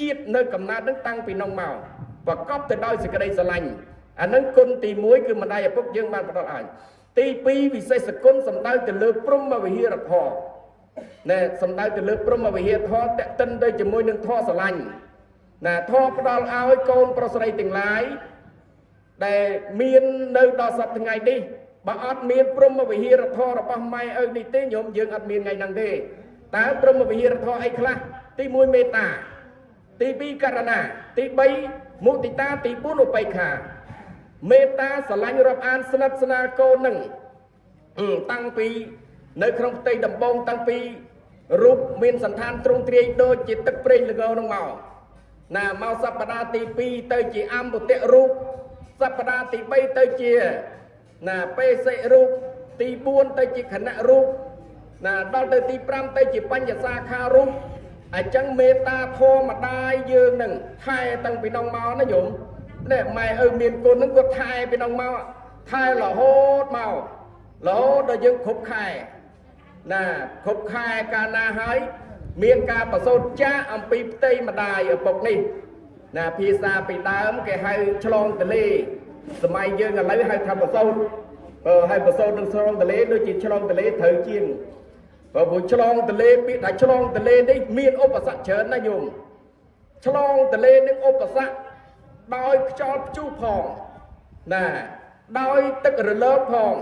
ជាតិនៅកំណើតនឹងតាំងពីនោះមកប្រកបទៅដោយសេចក្តីស្រឡាញ់អានឹងគុណទី1គឺម្ដាយឪពុកយើងបានផ្ដល់ឲ្យទី2វិសេសគុណសំដៅទៅលើព្រហ្មវិហារធម៌ណែសំដៅទៅលើព្រហ្មវិហារធម៌តេតិនទៅជាមួយនឹងធម៌ស្រឡាញ់ណាធម៌ផ្ដល់ឲ្យកូនប្រុសស្រីទាំងឡាយដែលមាននៅដល់សប្តាហ៍ថ្ងៃនេះបើអត់មានព្រហ្មវិហារធម៌របស់ម៉ែឪនេះទេញោមយើងអត់មានថ្ងៃហ្នឹងទេតើព្រហ្មវិហារធម៌អីខ្លះទី1មេត្តាទី2ករុណាទី3មុទិតាទី4ឧបេក្ខាមេត្តាស្រឡាញ់រាប់អានស្និទ្ធស្នាលកូននឹងតាំងពីនៅក្នុងផ្ទៃដំបងតាំងពីរូបមានសន្តានទ្រង់ទ្រាយដូចជាទឹកប្រេងល្ងនឹងមកណាមកសប្តាហ៍ទី2ទៅជាអមពុតិរូបសប្តាហ៍ទី3ទៅជាណាបេសិរូបទី4ទៅជាខណៈរូបណាដល់ទៅទី5ទៅជាបញ្ញសាខារូបអញ្ចឹងមេត្តាធម៌ម្ដាយយើងនឹងថែតាំងពីនោះមកណាញោមនេះម៉ែឪមានគុណនឹងគាត់ថែពីនោះមកថែរហូតមករហូតដល់យើងគ្រប់ខែណាគ្រប់ខែកាលណាហើយមានការប្រសូតចាស់អំពីផ្ទៃម្ដាយឪពុកនេះណាភាសាពីដើមគេហៅឆ្លងទលេសម័យយើងឥឡូវហៅថាប្រសូតហើយប្រសូតនឹងឆ្លងទលេដូចជាឆ្លងទលេត្រូវជាងព្រោះឆ្លងទលេពាក្យថាឆ្លងទលេនេះមានឧបសគ្គច្រើនណាស់ញោមឆ្លងទលេនឹងឧបសគ្គដោយខ្យល់ព្យុះផងណាដោយទឹករលកផង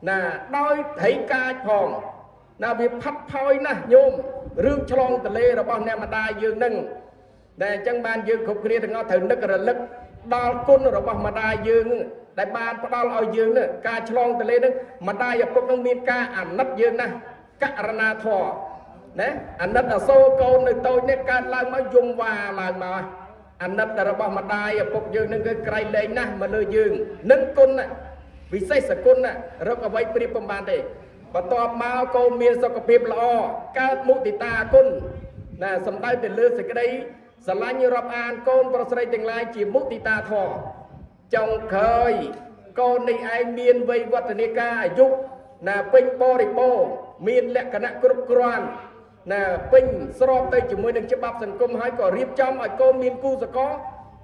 ណាដោយត្រីកាចផងណាវាផាត់ផោយណាស់ញោមរឿងឆ្លងទលេរបស់អ្នកម្ដាយយើងនឹង ដែលអញ្ចឹងបានយើងគ្រប់គ្នាទាំងអស់ត្រូវនឹករលឹកដល់គុណរបស់ម្ដាយយើងដែលបានផ្ដល់ឲ្យយើងនេះការឆ្លងទលេនឹងម្ដាយឪពុកនឹងមានការអាណិតយើងណាស់ករណាធម៌ណាអាណិតអសូរកូននៅតូចនេះកើតឡើងមកយំវ៉ាឡើងមកអាណិតរបស់ម្ដាយឪពុកយើងនឹងគឺក្រៃលែងណាស់មកលើយើងនឹងគុណវិសេសគុណរកអ្វីប្រៀបបំបានទេបន្ទាប់មកកូនមានសុខភាពល្អកើតមុទិតាគុណណាសំដៅទៅលើសេចក្តីស្រឡាញ់រាប់អានកូនប្រុសស្រីទាំងឡាយជាមុទិតាធម៌ចុងក្រោយកូននេះឯងមានវ័យវឌ្ឍនាការអាយុណាពេញបរិបូរណ៍មានលក្ខណៈគ្រប់គ្រាន់ណាពេញស្របទៅជាមួយនឹងច្បាប់សង្គមហើយក៏រៀបចំឲ្យកូនមានគូសកល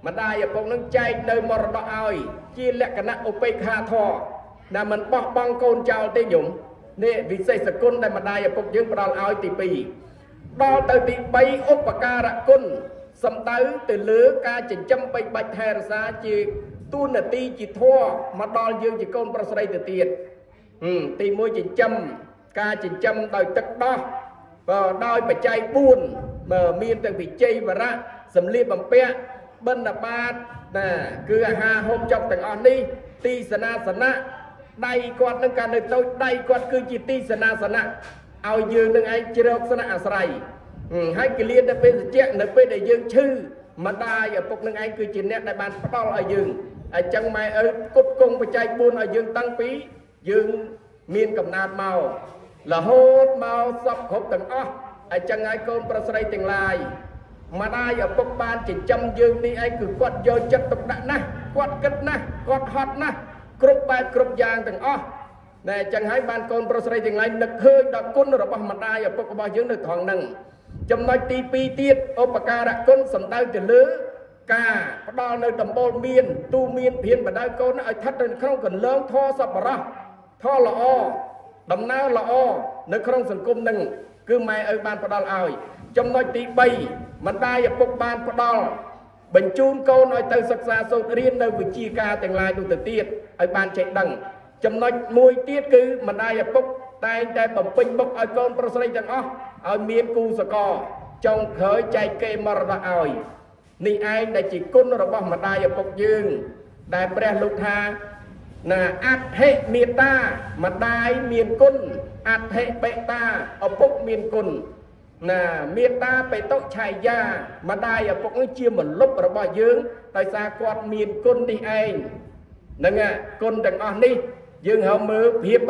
ម្ដាយឪពុកនឹងចែកនៅមរតកឲ្យជាលក្ខណៈឧបេក្ខាធម៌ណាមិនបោះបង់កូនចោលទេញោមនេះវិសេសគុណដែលម្ដាយឪពុកយើងផ្ដល់ឲ្យទី2ដល់ទៅទី3ឧបការៈគុណសំដៅទៅលើការចិញ្ចឹមបីបាច់ថែរក្សាជាទូនាទីជាធម៌មកដល់យើងជាកូនប្រុសស្រីទៅទៀតទី1ចិញ្ចឹមការចិញ្ចឹមដោយទឹកដោះដោយបច្ច័យ4មានទាំងវិជ័យវរៈសម្លៀកបំពាក់បិណ្ឌបាតណាគឺអាហារហូបចុកទាំងអស់នេះទីសនាសនៈដៃគាត់នឹងការនៅតូចដៃគាត់គឺជាទីសនាសនៈឲ្យយើងនឹងឯងជ្រកស្នាក់អាស្រ័យហើយគលានទៅពេលត្រជាក់នៅពេលដែលយើងឈឺម្ដាយឪពុកនឹងឯងគឺជាអ្នកដែលបានផ្ដល់ឲ្យយើងអញ្ចឹងម៉ែឪគុតគង់បច្ច័យ4ឲ្យយើងតាំងពីយើងមានកំណើតមករហូតមកសពគ្រប់ទាំងអស់អញ្ចឹងហើយកូនប្រុសស្រីទាំងឡាយម្ដាយឪពុកបានចិញ្ចឹមយើងនេះឯងគឺគាត់យកចិត្តទុកដាក់ណាស់គាត់គិតណាស់គាត់ហត់ណាស់គ្រប់បែបគ្រប់យ៉ាងទាំងអស់តែអញ្ចឹងហើយបានកូនប្រុសស្រីទាំងឡាយនឹកឃើញដល់គុណរបស់ម្ដាយឪពុករបស់យើងនៅត្រង់ហ្នឹងចំណុចទី2ទៀតឧបការៈគុណសំដៅទៅលើការផ្ដល់នៅដំបូលមានទូមានព្រានបដៅកូនឲ្យស្ថិតនៅក្នុងកន្លងធម៌សប្បុរសធម៌ល្អដំណើរល្អនៅក្នុងសង្គមនឹងគឺម៉ែឪបានផ្ដល់ឲ្យចំណុចទី3ម្ដាយឪពុកបានផ្ដល់បញ្ជូនកូនឲ្យទៅសិក្សាសូត្ររៀននៅវិជ្ជាការទាំងឡាយនោះទៅទៀតឲ្យបានចេះដឹងចំណុចមួយទៀតគឺម្ដាយឪពុកតែងតែបំពេញមុខឲ្យកូនប្រុសស្រីទាំងអស់ឲ្យមានគូសកលចុងក្រោយចែកគេមរតកឲ្យនេះឯងដែលជាគុណរបស់ម្ដាយឪពុកយើងដែលព្រះលោកថាណាអដ្ឋិមេត្តាម្ដាយមានគុណអដ្ឋិបេតាឪពុកមានគុណណាមេត្តាបេតុឆាយាម្ដាយឪពុកនេះជាមលុបរបស់យើងដោយសារគាត់មានគុណនេះឯងហ្នឹងគុណទាំងអស់នេះយើងហៅមើលភាព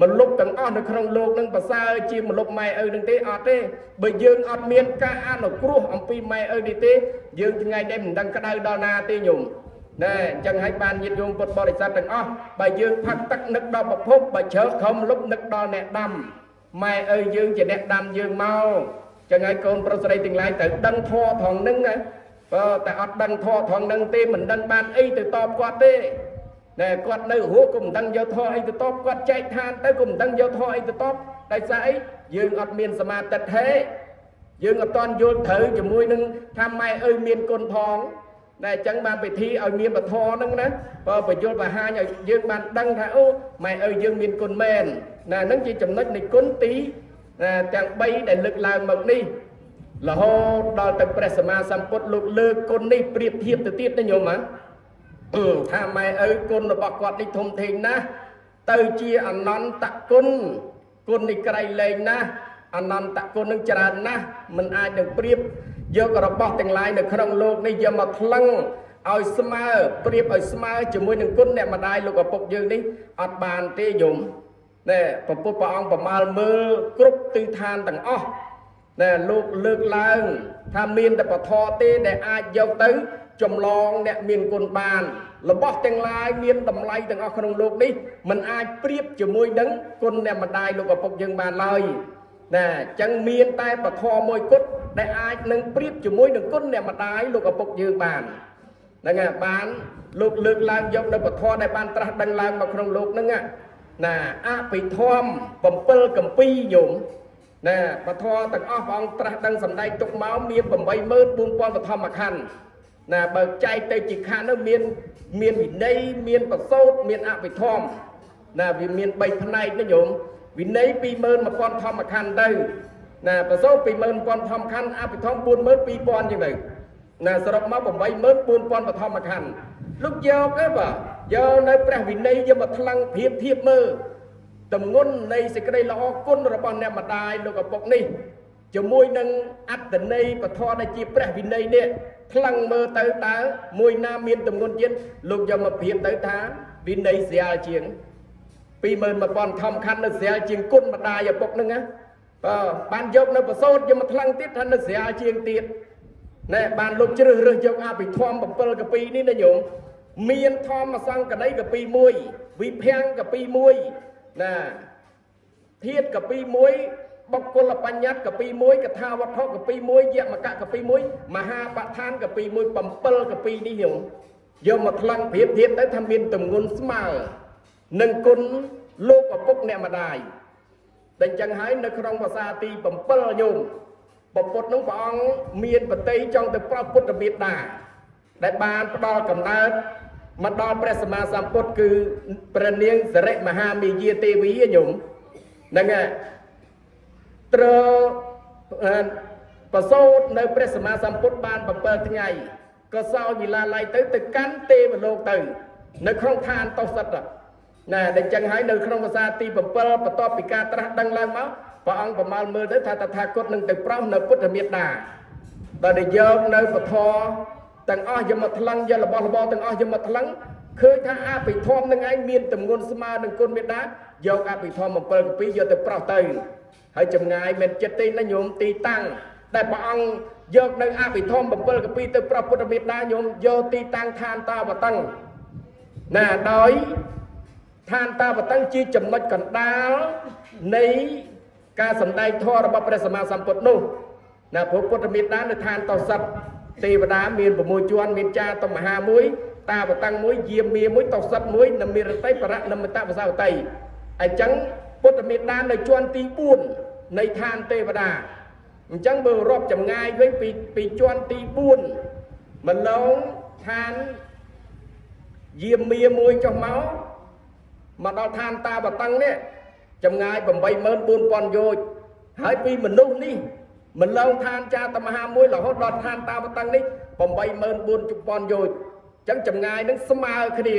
មលុបទាំងអស់នៅក្នុងលោកនឹងប្រសើរជាមលុបម៉ែឪនឹងទេអត់ទេបើយើងអត់មានការអនុគ្រោះអំពីម៉ែឪនេះទេយើងថ្ងៃនេះមិនដឹងក្តៅដល់ណាទេញោមណែអញ្ចឹងហើយបានញាតិញោមពុទ្ធបរិស័ទទាំងអស់បើយើងផឹកទឹកនឹកដល់ប្រភពបើជ្រើខំលុបនឹកដល់អ្នកដាំម៉ែឪយើងជាអ្នកដាំយើងមកអញ្ចឹងហើយកូនប្រុសស្រីទាំងឡាយត្រូវដឹងធម៌ថងហ្នឹងណាបើតែអត់ដឹងធម៌ថងហ្នឹងទេមិនដឹងបានអីទៅតបគាត់ទេតែគាត់នៅរស់ក៏មិនដឹងយកធម៌អីទៅតបគាត់ចែកឋានទៅក៏មិនដឹងយកធម៌អីទៅតបដោយសារអីយើងអត់មានសមាទិដ្ឋិយើងអត់តន់យល់ត្រូវជាមួយនឹងថាម៉ែឪមានគុណផងតែអញ្ចឹងបានពិធីឲ្យមានបធរហ្នឹងណាបើបញ្យល់បង្ហាញឲ្យយើងបានដឹងថាអូម៉ែឪយើងមានគុណមែនណាហ្នឹងជាចំណុចនៃគុណទីទាំង3ដែលលើកឡើងមកនេះរហូតដល់ទៅព្រះសម្មាសម្ពុទ្ធលោកលើកគុណនេះប្រៀបធៀបទៅទៀតណាញោមថាម៉ែឪគុណរបស់គាត់នេះធំធេងណាស់ទៅជាអនន្តគុណគុណនេះក្រៃលែងណាស់អនន្តគុណនឹងច្រើនណាស់មិនអាចនឹងប្រៀបយករបស់ទាំងឡាយនៅក្នុងលោកនេះយកមកថ្លឹងឲ្យស្មើប្រៀបឲ្យស្មើជាមួយនឹងគុណអ្នកម្ដាយលោកឪពុកយើងនេះអត់បានទេញោមណែព្រះពុទ្ធព្រះអង្គប្រមាលមើលគ្រប់ទិដ្ឋានទាំងអស់ណែលោកលើកឡើងថាមានតែពធទេដែលអាចយកទៅចម្លងអ្នកមានគុណបានរបស់ទាំងឡាយមានតម្លៃទាំងអស់ក្នុងលោកនេះមិនអាចប្រៀបជាមួយនឹងគុណអ្នកម្ដាយលោកឪពុកយើងបានឡើយណាអញ្ចឹងមានតែពធមួយគត់ដែលអាចនឹងប្រៀបជាមួយនឹងគុណអ្នកម្ដាយលោកឪពុកយើងបានហ្នឹងហើយបានលោកលើកឡើងយកនៅពធដែលបានត្រាស់ដឹងឡើងមកក្នុងលោកហ្នឹងណាអភិធម្ម7កម្ពីញោមណាពធទាំងអស់ព្រះអង្គត្រាស់ដឹងសម្ដែងទុកមកមាន84000បឋមខណ្ឌណាបើចែកទៅជាខណ្ឌនោះមានវិន័យមានប្រសូតមានអភិធម្មណាវាមាន3ផ្នែកណាញោមវិន័យ21000ធម្មខណ្ឌទៅណាប្រសូត21000ធម្មខណ្ឌអភិធម្ម42000ចឹងទៅ ណាសរុបមក84000បឋមខណ្ឌលោកយកទេបាទយកនៅព្រះវិន័យយកមកថ្លឹងប្រៀបធៀបមើលទម្ងន់នៃសេចក្តីល្អគុណរបស់អ្នកម្ដាយលោកឪពុកនេះជាមួយនឹងអត្តន័យពធដែលជាព្រះវិន័យនេះថ្លឹងមើលទៅតើមួយណាមានទម្ងន់ជាងលោកយកមកប្រៀបទៅថាវិន័យស្រាលជាង21000ធម្មខណ្ឌនៅស្រាលជាងគុណម្ដាយឪពុកហ្នឹងណាបានយកនៅប្រសូតយកមកថ្លឹងទៀតថានៅស្រាលជាងទៀតណែបានលោកជ្រើសរើសយកអភិធម្ម7កពីនេះណាញោមមានធម្មសង្កដីកពី1វិភាំងកពី1ណាធាតុកពី1បុគ្គលបញ្ញត្តិកពី1កថាវត្ថុកពី1យមកៈកពី1មហាបឋានកពី1 7កពីនេះញោមយកមកថ្លឹងប្រៀបធៀបទៅថាមានទម្ងន់ស្មើនឹងគុណលោកឪពុកអ្នកម្ដាយតែអញ្ចឹងហើយនៅក្នុងភាសាទី7ញោមពុទ្ធនោះព្រះអង្គមានបតីចង់ទៅប្រោសពុទ្ធមេត្តាដែលបានផ្ដល់កំណើតមកដល់ព្រះសម្មាសម្ពុទ្ធគឺព្រះនាងសិរិមហាមាយាទេវីញោមហ្នឹងហើយត្រូវប្រសូតនៅព្រះសម្មាសម្ពុទ្ធបាន7ថ្ងៃក៏សោយវិឡាល័យទៅកាន់ទេវលោកទៅនៅក្នុងឋានតោសិតណាដែលចឹងហើយនៅក្នុងភាសាទី7បន្ទាប់ពីការត្រាស់ដឹងឡើងមកព្រះអង្គប្រមាលមើលទៅថាតថាគតនឹងទៅប្រោសនៅពុទ្ធមេត្តាដល់តែយកនៅពធទាំងអស់យកមកថ្លឹងយករបស់របរទាំងអស់យកមកថ្លឹងឃើញថាអភិធម្មនឹងឯងមានទម្ងន់ស្មើនឹងគុណមេត្តាយកអភិធម្ម7កពីយកទៅប្រោសទៅហើយចម្ងាយមិនចិត្តទេណាញោមទីតាំងដែលព្រះអង្គយកនៅអភិធម្ម7កពីទៅប្រោសពុទ្ធមេត្តាញោមយកទីតាំងឋានតាវតឹងណាដោយឋានតាវតឹងជាចំណុចកណ្ដាលនៃការសម្ដែងធម៌របស់ព្រះសម្មាសម្ពុទ្ធនោះណាព្រះពុទ្ធមេត្តានៅឋានតោសិតទេវតាមាន6ជាន់មានចាតមហា1តាវតឹង1យាមា1តោសិត1នមិរតីបរៈនមិតវសាវតីអញ្ចឹងពុទ្ធមេត្តានៅជាន់ទី4នៃឋានទេវតាអញ្ចឹងបើរាប់ចម្ងាយវិញពីជាន់ទី4ម្លងឋានយាមា1ចុះមកដល់ឋានតាវតឹងនេះចម្ងាយ84000យោជន៍ហើយពីមនុស្សនេះម្លងឋានចាតមហា1រហូតដល់ឋានតាវតឹងនេះ84000យោជន៍អញ្ចឹងចម្ងាយនឹងស្មើគ្នា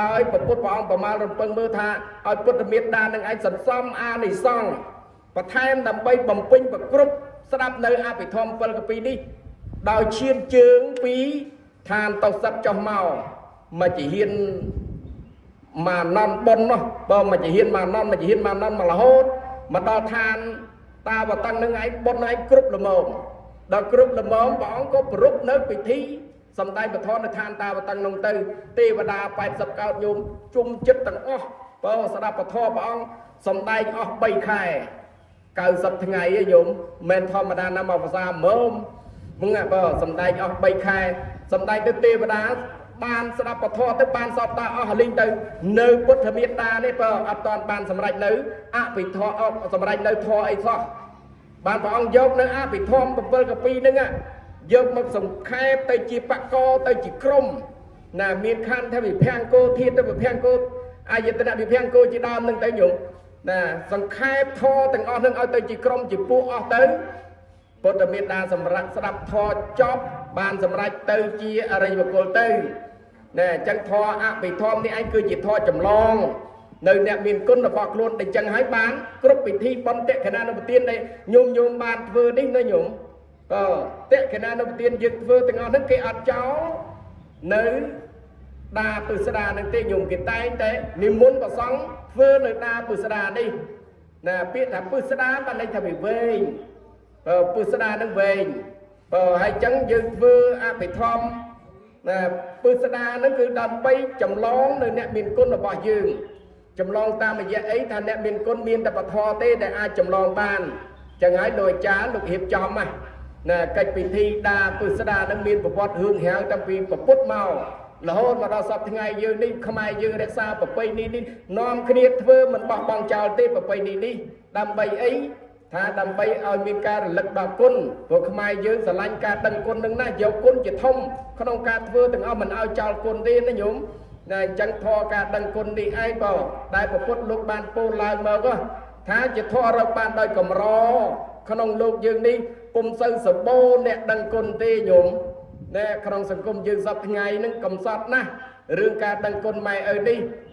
ដោយព្រះពុទ្ធព្រះអង្គប្រមាលរំពឹងមើលថាឲ្យពុទ្ធមេត្តានឹងឯងសន្សំអានិសង្ឃបន្ថែមដើម្បីបំពេញប្រគ្រប់ស្ដាប់នៅអភិធម្ម7កពីនេះដោយឈានជើងពីឋានតោសិតចុះមកជាហ៊ានមកណន់ប៉ុននោះបើមកជាហ៊ានមកណន់មករហូតមកដល់ឋានតាវតឹងនឹងឯងប៉ុនឯងគ្រប់ល្មមដល់គ្រប់ល្មមព្រះអង្គក៏ប្រពនៅពិធីសម្ដែងពធនៅឋានតាវតឹងនោះទៅទេវតា80កោដញោមជុំចិត្តទាំងអស់បើស្ដាប់ពធព្រះអង្គសម្ដែងអស់3ខែ90ថ្ងៃឯងញោមមិនធម្មតាណាមកភាសាមើមហ្នឹងបើសម្ដែងអស់3ខែសម្ដែងទៅទេវតាបានស្ដាប់ពធទៅបានសពតាអស់លីងទៅនៅពុទ្ធមេត្តានេះបើអត់តាន់បានសម្រេចនៅអភិធម្មសម្រេចនៅធម៌អីសោះបានព្រះអង្គយកនៅអភិធម្ម7កពីហ្នឹងយកមកសង្ខេបទៅជាបកកទៅជាក្រុមណាមានខណ្ឌថាវិភាំងគោធាតុទៅវិភាំងគោអាយតនៈវិភាំងគោជាដើមហ្នឹងទៅញោមណាសង្ខេបធម៌ទាំងអស់ហ្នឹងឲ្យទៅជាក្រុមជាពួកអស់ទៅពុទ្ធមេត្តាសម្រាប់ស្ដាប់ធម៌ចប់បានសម្រេចទៅជាអរិយបុគ្គលទៅណែអញ្ចឹងធម៌អភិធម្មនេះឯងគឺជាធម៌ចម្លងនៅអ្នកមានគុណរបស់ខ្លួនតែអញ្ចឹងហើយបានគ្រប់ពិធីបុណ្យតេខេណានុពទានដែលញោមបានធ្វើនេះណាញោមតេខេណានុពទានយើងធ្វើទាំងអស់ហ្នឹងគេអត់ចោលនៅដាពុស្ដានឹងទេញោមគេតែងតែនិមន្តព្រះសង្ឃធ្វើនៅដាពុស្ដានេះណាពាក្យថាពុស្ដាបានន័យថាវាវែងពុស្ដានឹងវែងហើយអញ្ចឹងយើងធ្វើអភិធម្មណាពុស្ដានឹងគឺដើម្បីចម្លងនៅអ្នកមានគុណរបស់យើងចម្លងតាមរយៈអីថាអ្នកមានគុណមានតែពធទេដែលអាចចម្លងបានចឹងហើយលោកអាចារ្យលោករៀបចំណាកិច្ចពិធីដាពុស្ដានឹងមានប្រវត្តិរឿងរាវតាំងពីពុទ្ធមករហូតមកដល់សពថ្ងៃយើងនេះខ្មែរយើងរក្សាប្រពៃណីនេះនាំគ្នាធ្វើមិនបោះបង់ចោលទេប្រពៃណីនេះដើម្បីអីថាដើម្បីឲ្យមានការរលឹកដល់គុណព្រោះខ្មែរយើងស្រឡាញ់ការដឹងគុណនឹងណាយកគុណជាធំក្នុងការធ្វើទាំងអស់មិនឲ្យចោលគុណទេណាញោមណាអញ្ចឹងធម៌ការដឹងគុណនេះឯងបើដែលពុទ្ធលោកបានពោលឡើងមកថាជាធម៌រកបានដោយកម្រក្នុងលោកយើងនេះ ពុំសូវសបោអ្នកដឹងគុណទេញោមណែក្នុងសង្គមយើងសពថ្ងៃហ្នឹងកំសត់ណាស់រឿងការដឹងគុណម៉ែឪ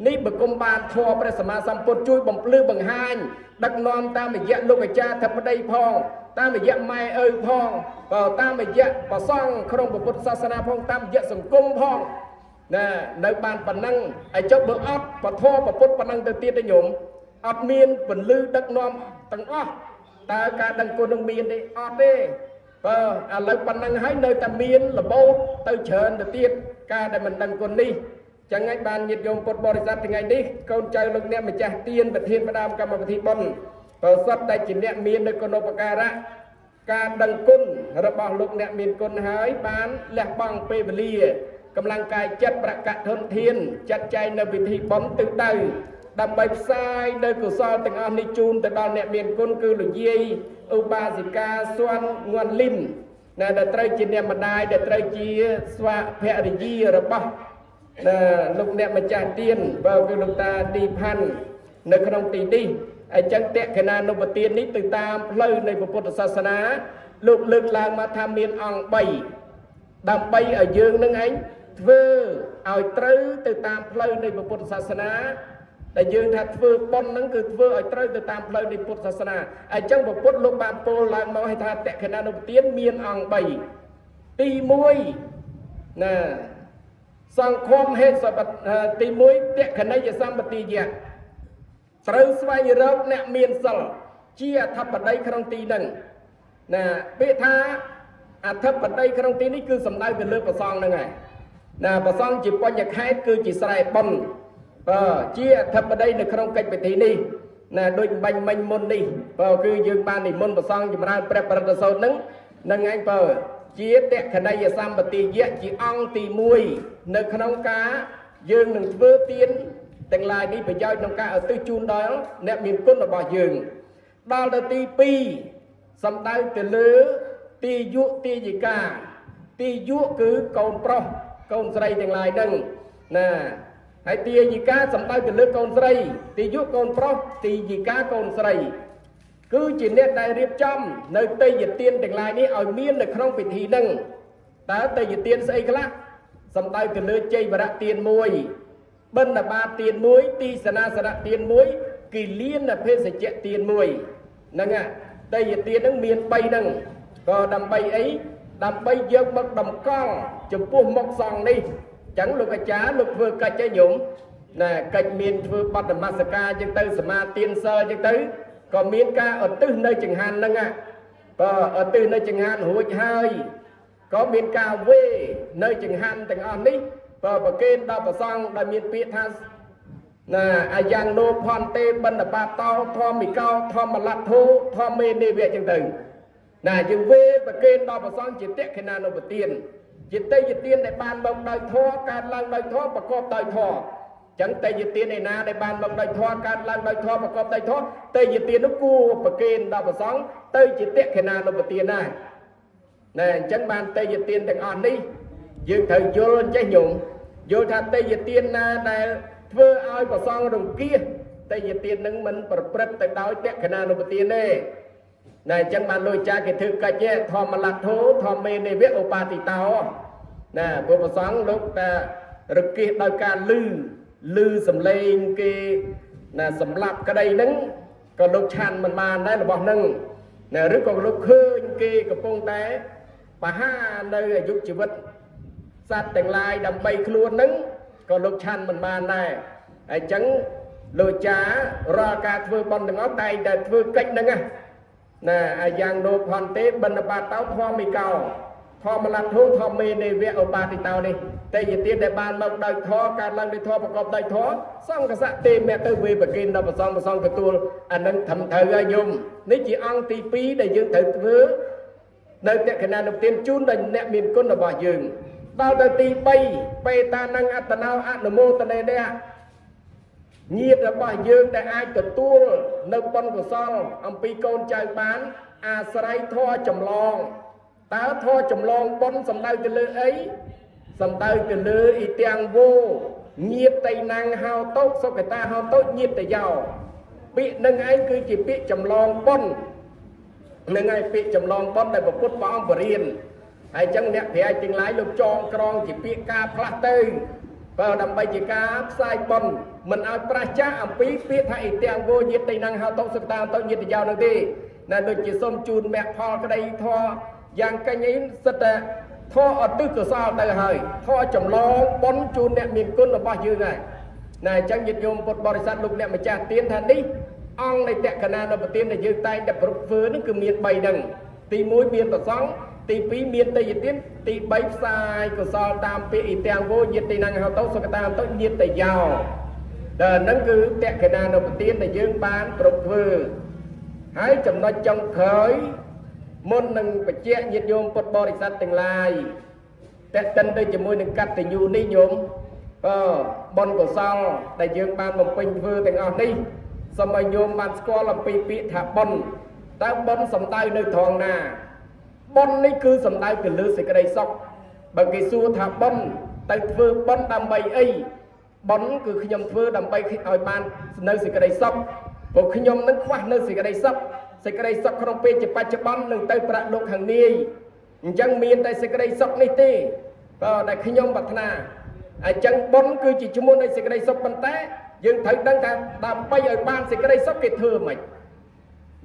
នេះបង្គំបានធម៌ព្រះសម្មាសម្ពុទ្ធជួយបំភ្លឺបង្ហាញដឹកនាំតាមរយៈលោកអាចារ្យធិបតីផងតាមរយៈម៉ែឪផងក៏តាមរយៈប្រសង់ក្នុងពុទ្ធសាសនាផងតាមរយៈសង្គមផងណានៅបានប៉ុណ្ណឹងហើយចុះបើអត់ពធពុទ្ធប៉ុណ្ណឹងទៅទៀតទេញោមអត់មានពលឺដឹកនាំទាំងអស់តើការដឹងគុណនឹងមានទេអត់ទេបើឥឡូវប៉ុណ្ណឹងហើយនៅតែមានរបូតទៅច្រើនទៅទៀតការដែលមិនដឹងគុណនេះចឹងហើយបានញាតិញោមពុទ្ធបរិស័ទថ្ងៃនេះកូនចៅលោកអ្នកម្ចាស់ទានប្រធានផ្ដើមកម្មវិធីបុណ្យបើសិតតែជាអ្នកមាននៅគុណូបការៈការដឹងគុណរបស់លោកអ្នកមានគុណហើយបានលះបង់ពេលវេលាកម្លាំងកាយចិត្តប្រកធនធានចាត់ចែងនៅពិធីបុណ្យទិសដៅដើម្បីផ្សាយនៅកុសលទាំងអស់នេះជូនទៅដល់អ្នកមានគុណគឺលោកយាយឧបាសិកាស៊ាន់ងួនលីនដែលត្រូវជាអ្នកម្ដាយដែលត្រូវជាស្វាភរិយារបស់លោកអ្នកម្ចាស់ទានបើគឺលោកតាទីផាន់នៅក្នុងទីនេះអញ្ចឹងតក្កណានុបទាននេះទៅតាមផ្លូវនៃពុទ្ធសាសនាលោកលើកឡើងមកថាមានអង្គ3ដើម្បីឲ្យយើងនឹងឯងធ្វើឲ្យត្រូវទៅតាមផ្លូវនៃពុទ្ធសាសនាដែលយើងថាធ្វើបុណ្យហ្នឹងគឺធ្វើឲ្យត្រូវទៅតាមផ្លូវនៃពុទ្ធសាសនាអញ្ចឹងពុទ្ធលោកបានពោលឡើងមកឲ្យថាតក្កណានុបទានមានអង្គ3ទី1ណាសង្ឃមហេតុសបទី1តក្កណីយសម្បទាយៈត្រូវស្វែងរកអ្នកមានសិលជាអធិបតីក្នុងទីហ្នឹងណាពាក្យថាអធិបតីក្នុងទីនេះគឺសំដៅទៅលើព្រះសង្ឃហ្នឹងហើយណាព្រះសង្ឃជាបញ្ញខេត្តគឺជាស្រែបុណ្យជាអធិបតីនៅក្នុងកិច្ចពិធីនេះណាដូចបាញ់មិញមុននេះគឺយើងបាននិមន្តព្រះសង្ឃចម្រើនព្រះបរិត្តសោតហ្នឹងឯងជាតក្កណីយសម្បទាយៈជាអង្គទី1នៅក្នុងការយើងនឹងធ្វើទានទាំងឡាយនេះប្រយោជន៍ក្នុងការឧទ្ទិសជូនដល់អ្នកមានគុណរបស់យើងដល់ទៅទី2សំដៅទៅលើទីយុទាយិកាទីយុគឺកូនប្រុសកូនស្រីទាំងឡាយហ្នឹងណាហើយទាយិកាសំដៅទៅលើកូនស្រីទីយុកូនប្រុសទីយិកាកូនស្រីគឺជាអ្នកដែលរៀបចំនៅទេយ្យទានទាំងឡាយនេះឲ្យមាននៅក្នុងពិធីហ្នឹងតើទេយ្យទានស្អីខ្លះសំដៅទៅលើជ័យវរៈទាន1បិណ្ឌបាតទាន1ទីសនាសនៈទាន1គិលានភេសជ្ជៈទាន1ហ្នឹងទេយ្យទានហ្នឹងមាន3ហ្នឹងក៏ដើម្បីអីដើម្បីយកមកតម្កល់ចំពោះមុខសង្ឃនេះចឹងលោកអាចារ្យលោកធ្វើកិច្ចឯញោមណាកិច្ចមានធ្វើបដិមស្សការចឹងទៅសមាទានសិលចឹងទៅក៏មានការឧទ្ទិសនៅចង្ហាន់ហ្នឹងឧទ្ទិសនៅចង្ហាន់រួចហើយក៏មានការវេនៅចង្ហាន់ទាំងអស់នេះប្រគេនដល់ព្រះសង្ឃដែលមានពាក្យថាណាអាយ៉ាងណូផនទេបិណ្ឌបាតោធម្មិកោធម្មលទ្ធោធម្មេនិវៈចឹងទៅណាយើងវេប្រគេនដល់ព្រះសង្ឃជាតក្កណានុបទានជាទេយ្យទានដែលបានមកដោយធម៌កើតឡើងដោយធម៌ប្រកបដោយធម៌ចឹងទេយ្យទានឯណាដែលបានមកដោយធម៌កើតឡើងដោយធម៌ប្រកបដោយធម៌ទេយ្យទាននោះគួរប្រគេនដល់ព្រះសង្ឃទៅជាតក្កណានុបទានដែរណែអញ្ចឹងបានទេយ្យទានទាំងអស់នេះយើងត្រូវយល់អញ្ចេះញោមយល់ថាទេយ្យទានណាដែលធ្វើឲ្យព្រះសង្ឃរង្គៀសទេយ្យទាននឹងមិនប្រព្រឹត្តទៅដោយតក្កណានុបទានទេណែអញ្ចឹងបានលោកចាគេធ្វើកិច្ចធម្មលទ្ធោធម្មេនិវៈឧបាតិតោណាព្រះសង្ឃលោកតែរង្គៀសដោយការលឺសំឡេងគេណាសម្លាប់ក្តីហ្នឹងក៏លោកឆាន់មិនបានដែររបស់ហ្នឹងណាឬក៏លោកឃើញគេកំពុងតែបហានៅអាយុជីវិតសត្វទាំងឡាយដើម្បីខ្លួនហ្នឹងក៏លោកឆាន់មិនបានដែរហើយអញ្ចឹងលោកចារាល់ការធ្វើបុណ្យទាំងអស់តែងតែធ្វើកិច្ចហ្នឹងណាអាយ៉ាងណូផនទេបិណ្ឌបាតោធម្មិកោធម្មលទ្ធោធម្មេនិវៈឧបាតិតោនេះទេយ្យទានដែលបានមកដោយធម៌កើតឡើងដោយធម៌ប្រកបដោយធម៌សង្ឃស័ក្តិទេមេទៅវេប្រគេនដល់ព្រះសង្ឃទទួលអានឹងត្រឹមត្រូវហើយញោមនេះជាអង្គទី2ដែលយើងត្រូវធ្វើនៅតក្កណានុទានជូនដល់អ្នកមានគុណរបស់យើងដល់ទៅទី3បេតានអត្តនោអនុមោទនេនេះញាតិរបស់យើងដែលអាចទទួលនៅបុណ្យកុសលអំពីកូនចៅបានអាស្រ័យធម៌ចម្លងតើធម៌ចម្លងបុណ្យសំដៅទៅលើអីសំដៅទៅលើអ៊ីទាំងវោញាតិតៃណាំងហៅតោសុគតាហៅតោញាតិតយោពាក្យនឹងឯងគឺជាពាក្យចម្លងបុណ្យ នឹងឯពាក្យចម្លងបន់ដែលពុទ្ធព្រះអង្គបរៀនហើយចឹងអ្នកប្រាជ្ញទាំងឡាយលោកចងក្រងជាពាក្យការផ្លាស់ទៅបើដើម្បីជាការផ្សាយបន់មិនឲ្យប្រឆាអំពីពាក្យថាអ៊ីទាំងវោញាតិនឹងហៅតុសុតាទៅញាតិយោនោះទេណាដូចជាសូមជូនមគ្គផលក្តីធម៌យ៉ាងកញ្ញសិតតែធម៌អតិកុសលទៅហើយធម៌ចម្លងបន់ជូនអ្នកមានគុណរបស់យើងហើយណាអញ្ចឹងញាតិញោមពុទ្ធបរិស័ទលោកអ្នកម្ចាស់ទានថានេះអង្គនៃតក្កណានុប្រទានដែលយើងតែងតែប្រពធ្វើនឹងគឺមាន3ហ្នឹងទី1មានប្រសង្ឃទី2មានតេយទានទី3ផ្សាយកុសលតាមពាក្យអ៊ីទាំងវោញាតិនឹងហៅទៅសុខតាមទៅញាតិយោដល់ហ្នឹងគឺតក្កណានុប្រទានដែលយើងបានប្រពធ្វើហើយចំណុចចុងក្រោយមុននឹងបញ្ជាក់ញាតិញោមពុទ្ធបរិស័ទទាំងឡាយតេតិនទៅជាមួយនឹងកតញ្ញូនេះញោមបុណ្យកុសលដែលយើងបានបំពេញធ្វើទាំងអស់នេះសូមឲ្យញោមបានស្គាល់អំពីពាក្យថាបុណ្យតើបុណ្យសំដៅនៅត្រង់ណាបុណ្យនេះគឺសំដៅទៅលើសេចក្តីសុខបើគេសួរថាបុណ្យទៅធ្វើបុណ្យដើម្បីអីបុណ្យគឺខ្ញុំធ្វើដើម្បីឲ្យបាននៅសេចក្តីសុខព្រោះខ្ញុំនឹងខ្វះនៅសេចក្តីសុខក្នុងពេលជាបច្ចុប្បន្ននឹងទៅប្រាក់លោកខាងនាយអញ្ចឹងមានតែសេចក្តីសុខនេះទេក៏ដែលខ្ញុំប្រាថ្នាអញ្ចឹងបុណ្យគឺជាជំនួសនៃសេចក្តីសុខប៉ុន្តែយើងត្រូវដឹងថាដើម្បីឲ្យបានសេចក្តីសុខគេធ្វើមិន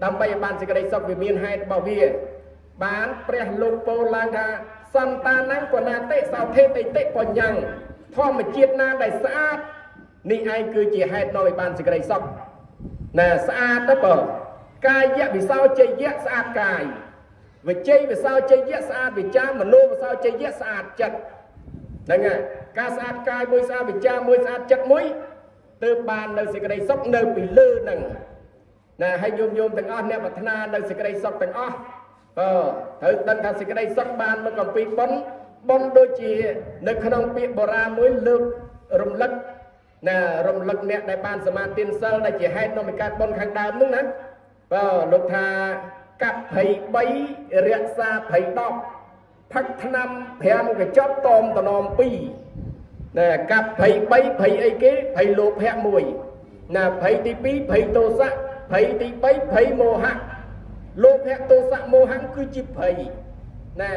ដើម្បីឲ្យបានសេចក្តីសុខវាមានហេតុរបស់វាបានព្រះលោកពោលឡើងថាសន្តានកណាតិសោធេតិតិបញ្ញធម្មជាតិណាដែលស្អាតនេះឯងគឺជាហេតុនាំឲ្យបានសេចក្តីសុខណាស្អាតទៅបងកាយវិសោជយៈស្អាតកាយវិជ័យវិសោជយៈស្អាតវិចារមโนវិសោជយៈស្អាតចិត្តហ្នឹងហើយការស្អាតកាយមួយស្អាតវិចារមួយស្អាតចិត្តមួយទើបបាននៅសេចក្តីសុខនៅពីលើហ្នឹងណាហើយញោមទាំងអស់អ្នកប្រាថ្នានៅសេចក្តីសុខទាំងអស់ត្រូវដឹងថាសេចក្តីសុខបានមកអំពីបុណ្យដូចជានៅក្នុងពាក្យបុរាណមួយលើករំលឹកណារំលឹកអ្នកដែលបានសមាទានសិលដែលជាហេតុនាំឲ្យកើតបុណ្យខាងដើមហ្នឹងណាលោកថាកាប់23រក្សា10ផឹកថ្នាំ5កញ្ចប់តមតំណម2ណាកាប់23ភ័យអីគេភ័យលោភៈ1ណាភ័យទី2ភ័យទោសៈភ័យទី3ភ័យមោហៈលោភៈទោសៈមោហៈគឺជាភ័យណា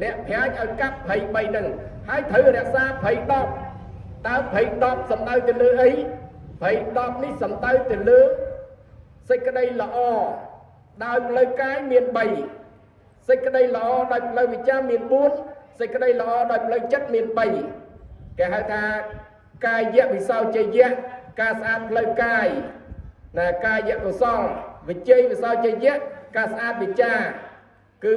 អ្នកប្រាជ្ញឲ្យកាប់ភ័យ3ហ្នឹងហើយត្រូវរក្សាភ័យ10តើភ័យ10សំដៅទៅលើអីភ័យ10នេះសំដៅទៅលើសេចក្តីល្អដោយផ្លូវកាយមាន3សេចក្តីល្អដោយផ្លូវវិជ្ជាមាន4សេចក្តីល្អដោយផ្លូវចិត្តមាន3គេហៅថាកាយវិសោជយៈការស្អាតផ្លូវកាយណាកាយកុសលវិជ័យវិសោជយៈការស្អាតវិជ្ជាគឺ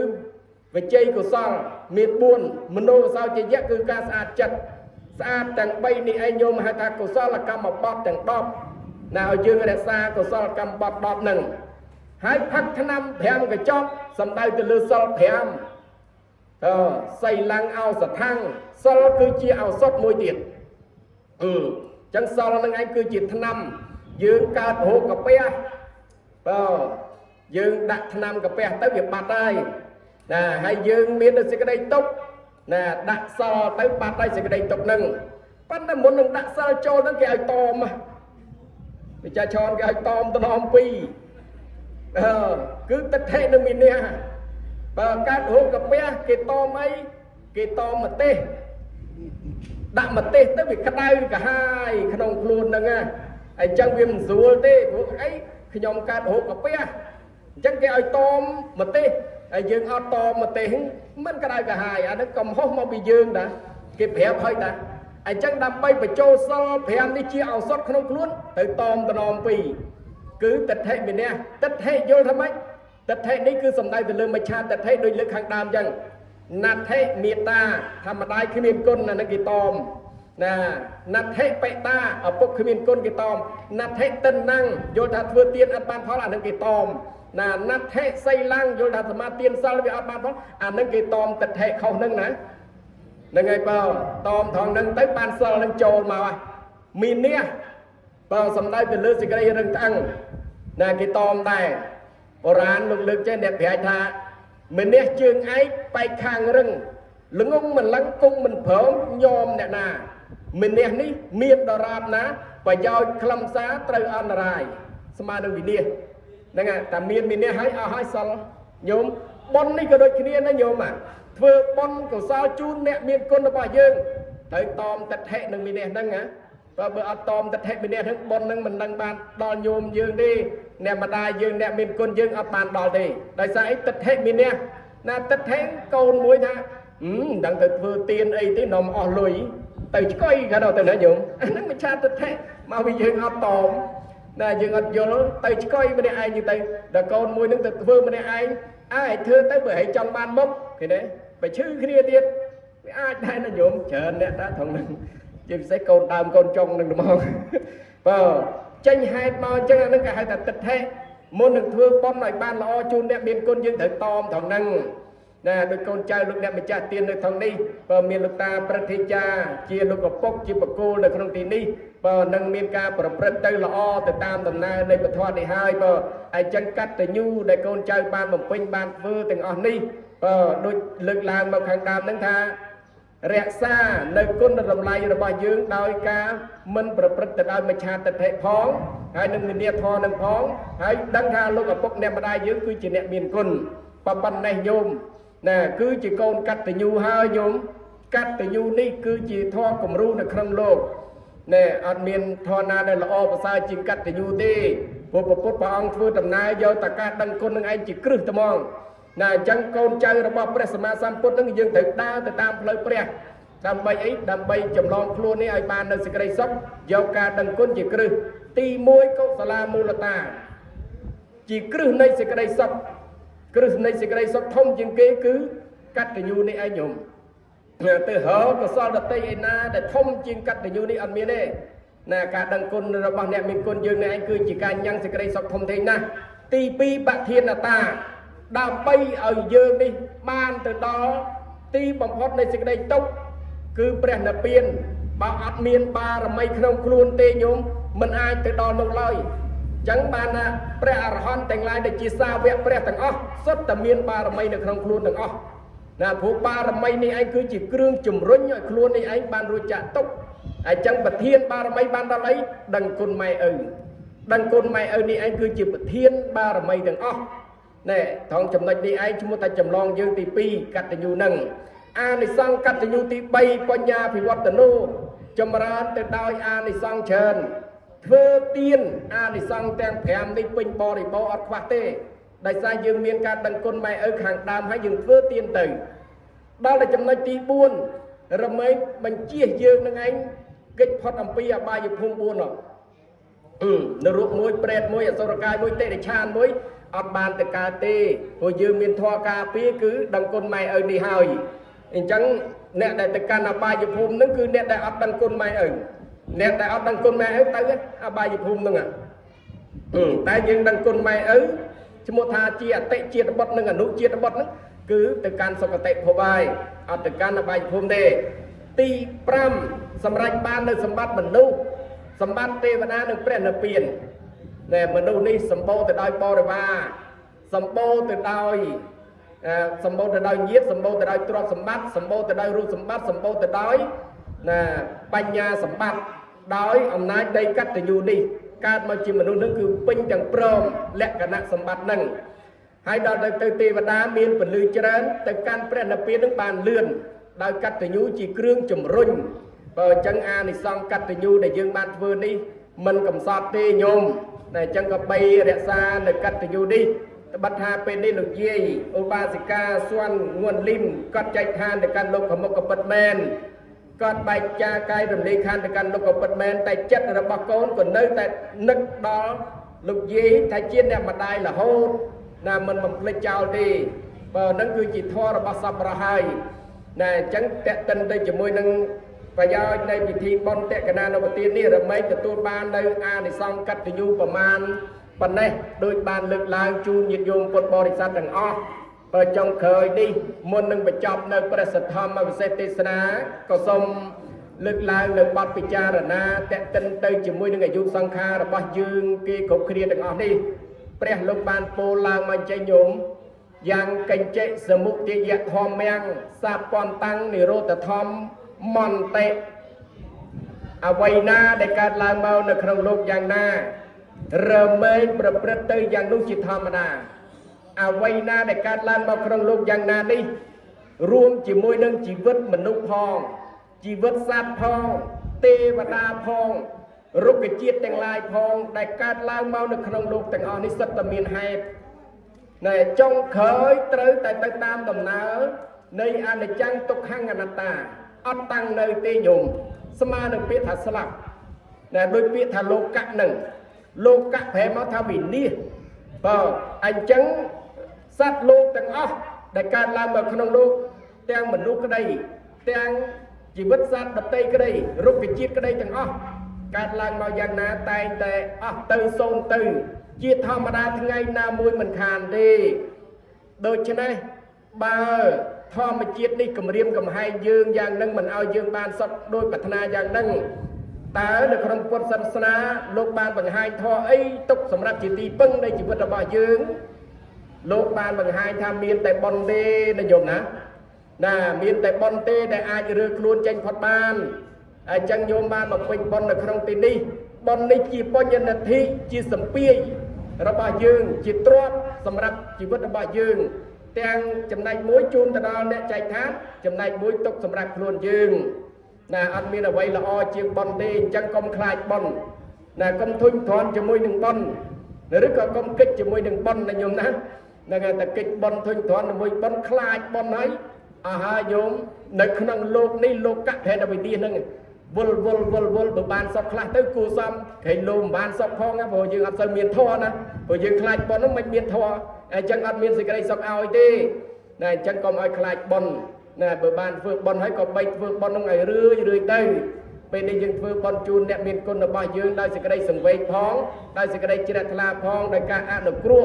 វិជ័យកុសលមាន4មโนវិសោជយៈគឺការស្អាតចិត្តស្អាតទាំង3នេះឯងញោមហៅថាកុសលកម្មបត្តិទាំង10ណាឲ្យយើងរក្សាកុសលកម្មបត្តិ10ហ្នឹងហើយផឹកថ្នាំ5កញ្ចប់សំដៅទៅលើសិល5សីលੰអោសថੰសិលគឺជាឱសថមួយទៀតចឹងសិលនឹងឯងគឺជាថ្នាំយើងកើតរោគកាពះយើងដាក់ថ្នាំកាពះទៅវាបាត់ហើយណាហើយយើងមានសេចក្តីទុក្ខណាដាក់សិលទៅបាត់ហើយសេចក្តីទុក្ខនឹងប៉ុន្តែមុននឹងដាក់សិលចូលហ្នឹងគេឲ្យតមវិចារឆនគេឲ្យតមតំណម2គឺទឹកថេនឹងមាននេះបើកើតរោគកាពះគេតមអីគេតមម្ទេសដាក់ម្ទេសទៅវាក្តៅកាហាយក្នុងខ្លួនហ្នឹងអញ្ចឹងវាមិនស្រួលទេព្រោះអីខ្ញុំកើតរោគកាពះអញ្ចឹងគេឲ្យតមម្ទេសហើយយើងអត់តមម្ទេសមិនក្តៅកាហាយអានេះកំហុសមកពីយើងតាគេប្រាប់ហើយតាអញ្ចឹងដើម្បីបញ្ចូលសិល5នេះជាឱសថក្នុងខ្លួនទៅតមតំណម2គឺទិដ្ឋិវិន័យទិដ្ឋិយល់ថាម៉េចទិដ្ឋិនេះគឺសំដៅទៅលើមច្ឆាទិដ្ឋិដូចលើខាងដើមអញ្ចឹងណដ្ឋិមេត្តាធម្មតាគ្មានគុណណាគេតមណាណដ្ឋិបេតាឪពុកគ្មានគុណគេតមណដ្ឋិតិនណੰយល់ថាធ្វើទានអត់បានផលអានឹងគេតមណាណដ្ឋិសីលੰយល់ថាសមាទានសិលវាអត់បានផលអានឹងគេតមទិដ្ឋិខុសនឹងណាហ្នឹងហើយបើតមថងនឹងទៅបានសិលនឹងចូលមកហើយមាននេះបើសំដៅទៅលើសេចក្តីរឹងត្អឹងណាគេតមដែរបុរាណលោកលើកចេះអ្នកប្រាជ្ញថាម្នេះជើងឯកបែកខាងរឹងល្ងងមិនឡឹងគង់មិនព្រមញោមអ្នកណាម្នេះនេះមានដរាបណាប្រយោជន៍ខ្លឹមសារត្រូវអន្តរាយស្មើនឹងវិនិច្ឆ័យហ្នឹងតែមានម្នេះឲ្យអស់ឲ្យសិល โยมบอนนี่ก็โดยขี้นะโยมอ่ะเพื่อบอนก็สาวจูนเนี่ยมีคนระบายยังtới tòm tật hệ nâng mình nè nâng á và bữa tòm tật hệ mình nè thằng bon nâng mình nâng bàn đo nhôm dương đi nè mà đai dương nè mình con dương ấp bàn đo thì đại sai tật hệ mình nè nè tật hệ câu mũi tha đặng từ vừa tiền ấy tí nằm ở lùi từ coi cái đầu từ nãy dùng nó mình cha tật hệ mà bây giờ ấp tòm nè dương ấp vô từ coi mình ai như từ là con mũi nâng từ vừa mình ai thưa tới bữa hệ trong ban mốc thì đấy phải chứ kia tiền ai đây nó nhuộm chờ nè đã thằng mình chim sẽ con đam con trong đừng mong tranh hai mò chân là nó cả hai tật tật thế môn đừng thương con này ban lo chun đẹp miền con dương thử tom thằng năng nè đôi con trai lúc đẹp mình trả tiền được thằng đi và miền lúc ta prathecha chia lúc có bốc chia bậc cô được không tiền đi và nâng miền ca bậc tây lo từ tam tầm nay đây bậc thoa để hai và ai chân cắt từ nhu để con trai ban bằng pin ban vơ từng on đi đôi lực làm một hàng đam nâng tha rẽ xa nơi côn rầm lay rồi bao dương đôi ca mình bật từ đôi mà cha từ hệ phóng hai nâng mình đeo thò nâng phóng hai đăng ra lúc ở bốc nè mà đai dương cứ chỉ nè miền côn và ban này nhôm nè cứ chỉ con cắt từ nhu hai nhôm cắt từ nhu đi cứ chỉ thò cùng ru nè khăn lô nè ăn miền thò na đây là o và sai chỉ cắt từ nhu đi bộ bà ông thưa tầm nay do tất cả đăng côn nâng anh chỉ cứ tầm mong nè chẳng con chơi rồi bao presma mà samput nâng dương thực đa từ tam lời pre đam bay ấy đam bay chầm lon luôn ấy ai ban nơi sợi sóc do cả đăng côn chỉ cứ ti môi câu sala mulata chỉ cứ nơi sợi sóc cứ nơi sợi sóc thông chừng kế cứ cắt từ nhu này ai nhổm từ hở của so đặt tây na để thông chừng cắt từ nhu này ăn miếng này nè cả đăng côn rồi bao nè mình côn dương này anh cứ chỉ cả nhang sợi sóc thông thế na ti pi bạc thiên là ta đam bay ở dương đi ban từ đó ti bằng hót này sẽ đây tốc cứ bèn là piên bảo ắt miên ba là mấy không luôn tê nhôm mình ai từ đó nông lời chẳng ban à bèn hòn thành lại để chia xa vẹn bèn thằng ó xuất tầm miên ba là mấy được không luôn thằng ó là phụ ba là mấy này anh cứ chỉ cương chùm rốn nhoi luôn đi anh ban rồi trả tốc ai chẳng bật thiên ba là mấy ban ra lấy đằng côn mày đi anh cứ chỉ bật thiên ba là mấy thằng ó nè thằng chấm này đi ai chúng ta chấm long dương tí pi cắt từ nhu nâng này sang cắt từ nhu tí bay qua nhà thì vật nô chấm ra từ đôi này sang trần thơ tiên này sang tem thèm đi pin bò đi bò ắt quạt tê đại sai dương miền cắt đằng côn mày ở hàng đam hay dương thơ tiên tử đó là chấm này tí buôn rồi mấy mình chia dương nâng anh kích phật âm pi ba dương không buôn rồi nó ruột môi pret môi sâu cay môi tê để chan môi ở bàn từ cà tê hồi dương miền thoa cà phê cứ đằng côn mày ở đi hỏi chẳng nè đại từ cà nào ba dịp hôm nó cứ nè đại ở đằng côn mày ở nè đại ở đằng côn mày ở tới á ba dịp hôm nữa à tại nhưng đằng côn mày ở chứ một thà chia tệ chia nó bớt nữa nụ chia nó bớt nữa cứ từ can sau cái tệ phô bài ở từ can là ba dịp hôm đề ti pram sầm ranh ban nơi sầm bát mình đâu sầm bát tê và na được bèn là tiền nè mình đâu đi sầm bô từ đôi bò rồi ba sầm bô từ đôi nhiệt sầm bô từ đôi tròn sầm bô từ đôi ru sầm bô từ đôi nè banh nhà sầm bát đôi ông nói đây cắt từ nhu đi cắt mà chỉ mình đâu nó cứ pin chẳng prom lẹ cả nặng sầm bát nâng hai đôi từ tê và đá miên phần lư chén từ can bèn là tiền nước bàn lươn đôi cắt từ nhu chỉ cương chùm rung và chân a này xong cắt từ nhu để dương bàn vừa đi mình cầm sọt tê nhôm này chẳng có bay rẽ xa để cắt từ nhu đi bắt hà bên đi lục dây Obasika xoan nguồn lim cắt chạy than để căn lục của một cặp bật men cắt bạch cha cay rừng đi khan để căn lục của bật men tay chất là bạc con còn nơi tại nực đó lục dây thay chiên đẹp mặt đai là hôn là mình lên chào đi và nó cứ chỉ thoa là bạc sập ra hai này chẳng tẹt tân đây chỉ môi nâng và do đây bị thi bon tẹt cái nào đầu tiên đi rồi mấy cái tôi ban đây này xong cắt từ nhuประมาณปันnày đôi bàn lực lang chu nhiệt dùng quân bò đi sát đằng o và trong khởi đi môn nâng phải chọc nơi prasat tham mà sẽ tê sana có xong lực lang lực bát picha rồi na tẹt tân đây chỉ môi nâng ngày du sang kha rồi bao dương kia cục kia đằng o đi pre lục bàn po lang mà chạy nhổm yang canh chạy sớm mục tiêu dẹt thom mang sa pon tăng nỉ rô thom mòn tệ vậy na để cả lang bao nơi không lục yang na rờ mê bật tư yang lúc chỉ thầm mà អ្វីណាដែលកើតឡើងមកក្នុងលោកយ៉ាងណានេះរួមជាមួយនឹងជីវិតមនុស្សផងជីវិតសត្វផងទេវតាផងរុក្ខជាតិទាំងឡាយផងដែលកើតឡើងមកនៅក្នុងលោកទាំងអស់នេះសុទ្ធតែមានហេតុណែចុងក្រោយត្រូវតែទៅតាមដំណើរនៃអនិច្ចំទុក្ខំអនត្តាអត់តាំងនៅទេញោមស្មើនឹងពាក្យថាស្លាប់ណែដោយពាក្យថាលោកៈនឹងលោកៈប្រែមកថាវិនាសបើអញ្ចឹងសត្វលោកទាំងអស់ដែលកើតឡើងមកក្នុងលោកទាំងមនុស្សក្តីទាំងជីវិតសត្វដទៃក្តីរុក្ខជាតិក្តីទាំងអស់កើតឡើងមកយ៉ាងណាតែងតែអស់ទៅសូន្យទៅជាធម្មតាថ្ងៃណាមួយមិនខានទេដូច្នេះបើធម្មជាតិនេះគម្រាមកំហែងយើងយ៉ាងនឹងមិនឲ្យយើងបានសុខដោយប្រាថ្នាយ៉ាងនឹងតើនៅក្នុងពុទ្ធសាសនាលោកបានបង្ហាញធម៌អីទុកសម្រាប់ជាទីពឹងនៃជីវិតរបស់យើងលោកបានបង្ហាញថាមានតែបុណ្យទេណាញោមណាមានតែបុណ្យទេដែលអាចរើខ្លួនចេញផុតបានអញ្ចឹងញោមបានមកពេញបុណ្យនៅក្នុងទីនេះបុណ្យនេះជាបញ្ញនិធិជាសម្ពាយរបស់យើងជាទ្រព្យសម្រាប់ជីវិតរបស់យើងទាំងចំណែកមួយជូនទៅដល់អ្នកចែកឋានចំណែកមួយទុកសម្រាប់ខ្លួនយើងអត់មានអ្វីល្អជាងបុណ្យទេអញ្ចឹងកុំខ្លាចបុណ្យកុំធុញទ្រាន់ជាមួយនឹងបុណ្យឬក៏កុំគិតជាមួយនឹងបុណ្យណាញោមណាហ្នឹងតែគិតបុណ្យធុញទ្រាន់ជាមួយបុណ្យខ្លាចបុណ្យហើយអស់ហើយញោមនៅក្នុងលោកនេះលោកៈភេទវិទ្យាហ្នឹងវល់បើបានសុខខ្លះទៅគួសមក្រែងលោមបានសុខផងណាព្រោះយើងអត់សូវមានធម៌ណាព្រោះយើងខ្លាចបុណ្យហ្នឹងមិនមានធម៌អញ្ចឹងអត់មានសេចក្តីសុខឲ្យទេណាអញ្ចឹងកុំឲ្យខ្លាចបុណ្យណាបើបានធ្វើបុណ្យហើយក៏បីធ្វើបុណ្យហ្នឹងឲ្យរឿយទៅពេលនេះយើងធ្វើបុណ្យជូនអ្នកមានគុណរបស់យើងដោយសេចក្តីសង្វេគផងដោយសេចក្តីជ្រះថ្លាផងដោយការអនុគ្រោះ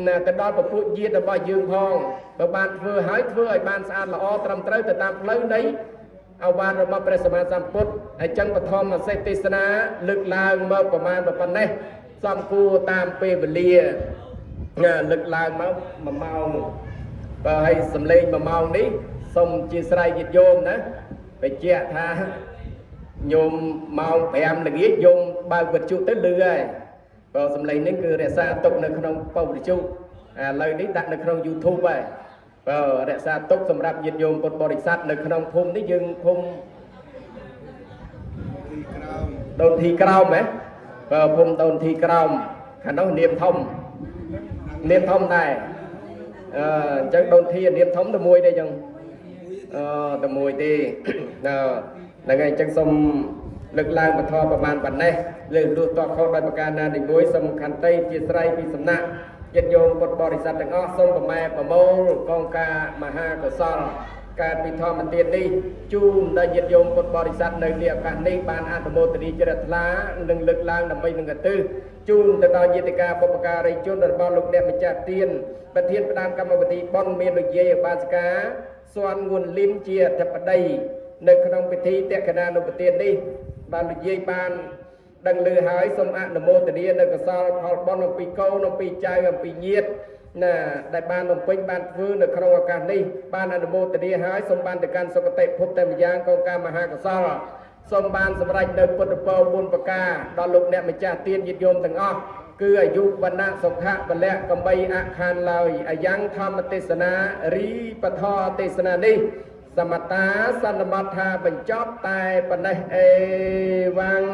ណាទៅដល់ពពួកញាតិរបស់យើងផងបើបានធ្វើហើយធ្វើឲ្យបានស្អាតល្អត្រឹមត្រូវទៅតាមផ្លូវនៃអវាទរបស់ព្រះសម្មាសម្ពុទ្ធអញ្ចឹងបឋមសេចទេសនាលើកឡើងមកប្រមាណប៉ុណ្ណេះសំគួរតាមពេលវេលាលើកឡើងមក1ម៉ោងបើឲ្យសំឡេង1ម៉ោងនេះសូមជាស្រ័យញាតិញោមណាបញ្ជាក់ថាញោមម៉ោង5ល្ងាចញោមបើកវិទ្យុទៅលឺហើយបើសំឡេងនេះគឺរក្សាទុកនៅក្នុងប៉ុស្តិ៍វិទ្យុឥឡូវនេះដាក់នៅក្នុង YouTube ហើយបើរក្សាទុកសម្រាប់ញាតិញោមពុទ្ធបរិស័ទនៅក្នុងភូមិនេះយើងភូមិដូនធីក្រោមហ៎បើភូមិដូនធីក្រោមខាងនោះនាមធំដែរអញ្ចឹងដូនធីនាមធំតែមួយទេអញ្ចឹងតែមួយទេហ្នឹងហើយអញ្ចឹងសូមលើកឡើងបទប្រមាណប៉ុណ្ណេះលើលួសតខុសដោយប្រការណានីមួយសូមខន្តីជាស្រ័យពីសំណាក់ញាតិញោមពុទ្ធបរិស័ទទាំងអស់សូមប្រម៉ែប្រមូលកងការមហាកុសលកើតពីធម្មទាននេះជូនដល់ញាតិញោមពុទ្ធបរិស័ទនៅនេះឱកាសនេះបានអនុមោទនីជ្រះថ្លានិងលើកឡើងដើម្បីនឹងកទិសជូនទៅដល់ញាតិកាបុព្វការីជនរបស់លោកអ្នកម្ចាស់ទានប្រធានផ្ដាំកម្មវិធីបុណ្យមានលោកយាយឧបាសិកាស៊ន់ងួនលីមជាអធិបតីនៅក្នុងពិធីតេកណានុប្រទាននេះបានលោកយាយបានដឹងឮហើយសូមអនុមោទនានៅកុសលផលបុណ្យអំពីកូនអំពីចៅអំពីញាតិណាដែលបានបំពេញបានធ្វើនៅក្នុងឱកាសនេះបានអនុមោទនាហើយសូមបានទៅកាន់សុគតិភពតែម្យ៉ាងកងការមហាកុសលសូមបានសម្រេចនៅពុទ្ធពរ4ប្រការដល់លោកអ្នកម្ចាស់ទានញាតិញោមទាំងអស់គឺអាយុវណ្ណៈសុខៈពលៈកំបីអខានឡើយអាយ៉ាងធម្មទេសនារីបធរទេសនានេះសមតាសន្មតថាបញ្ចប់តែប៉ុណ្ណេះអេវ៉ាំង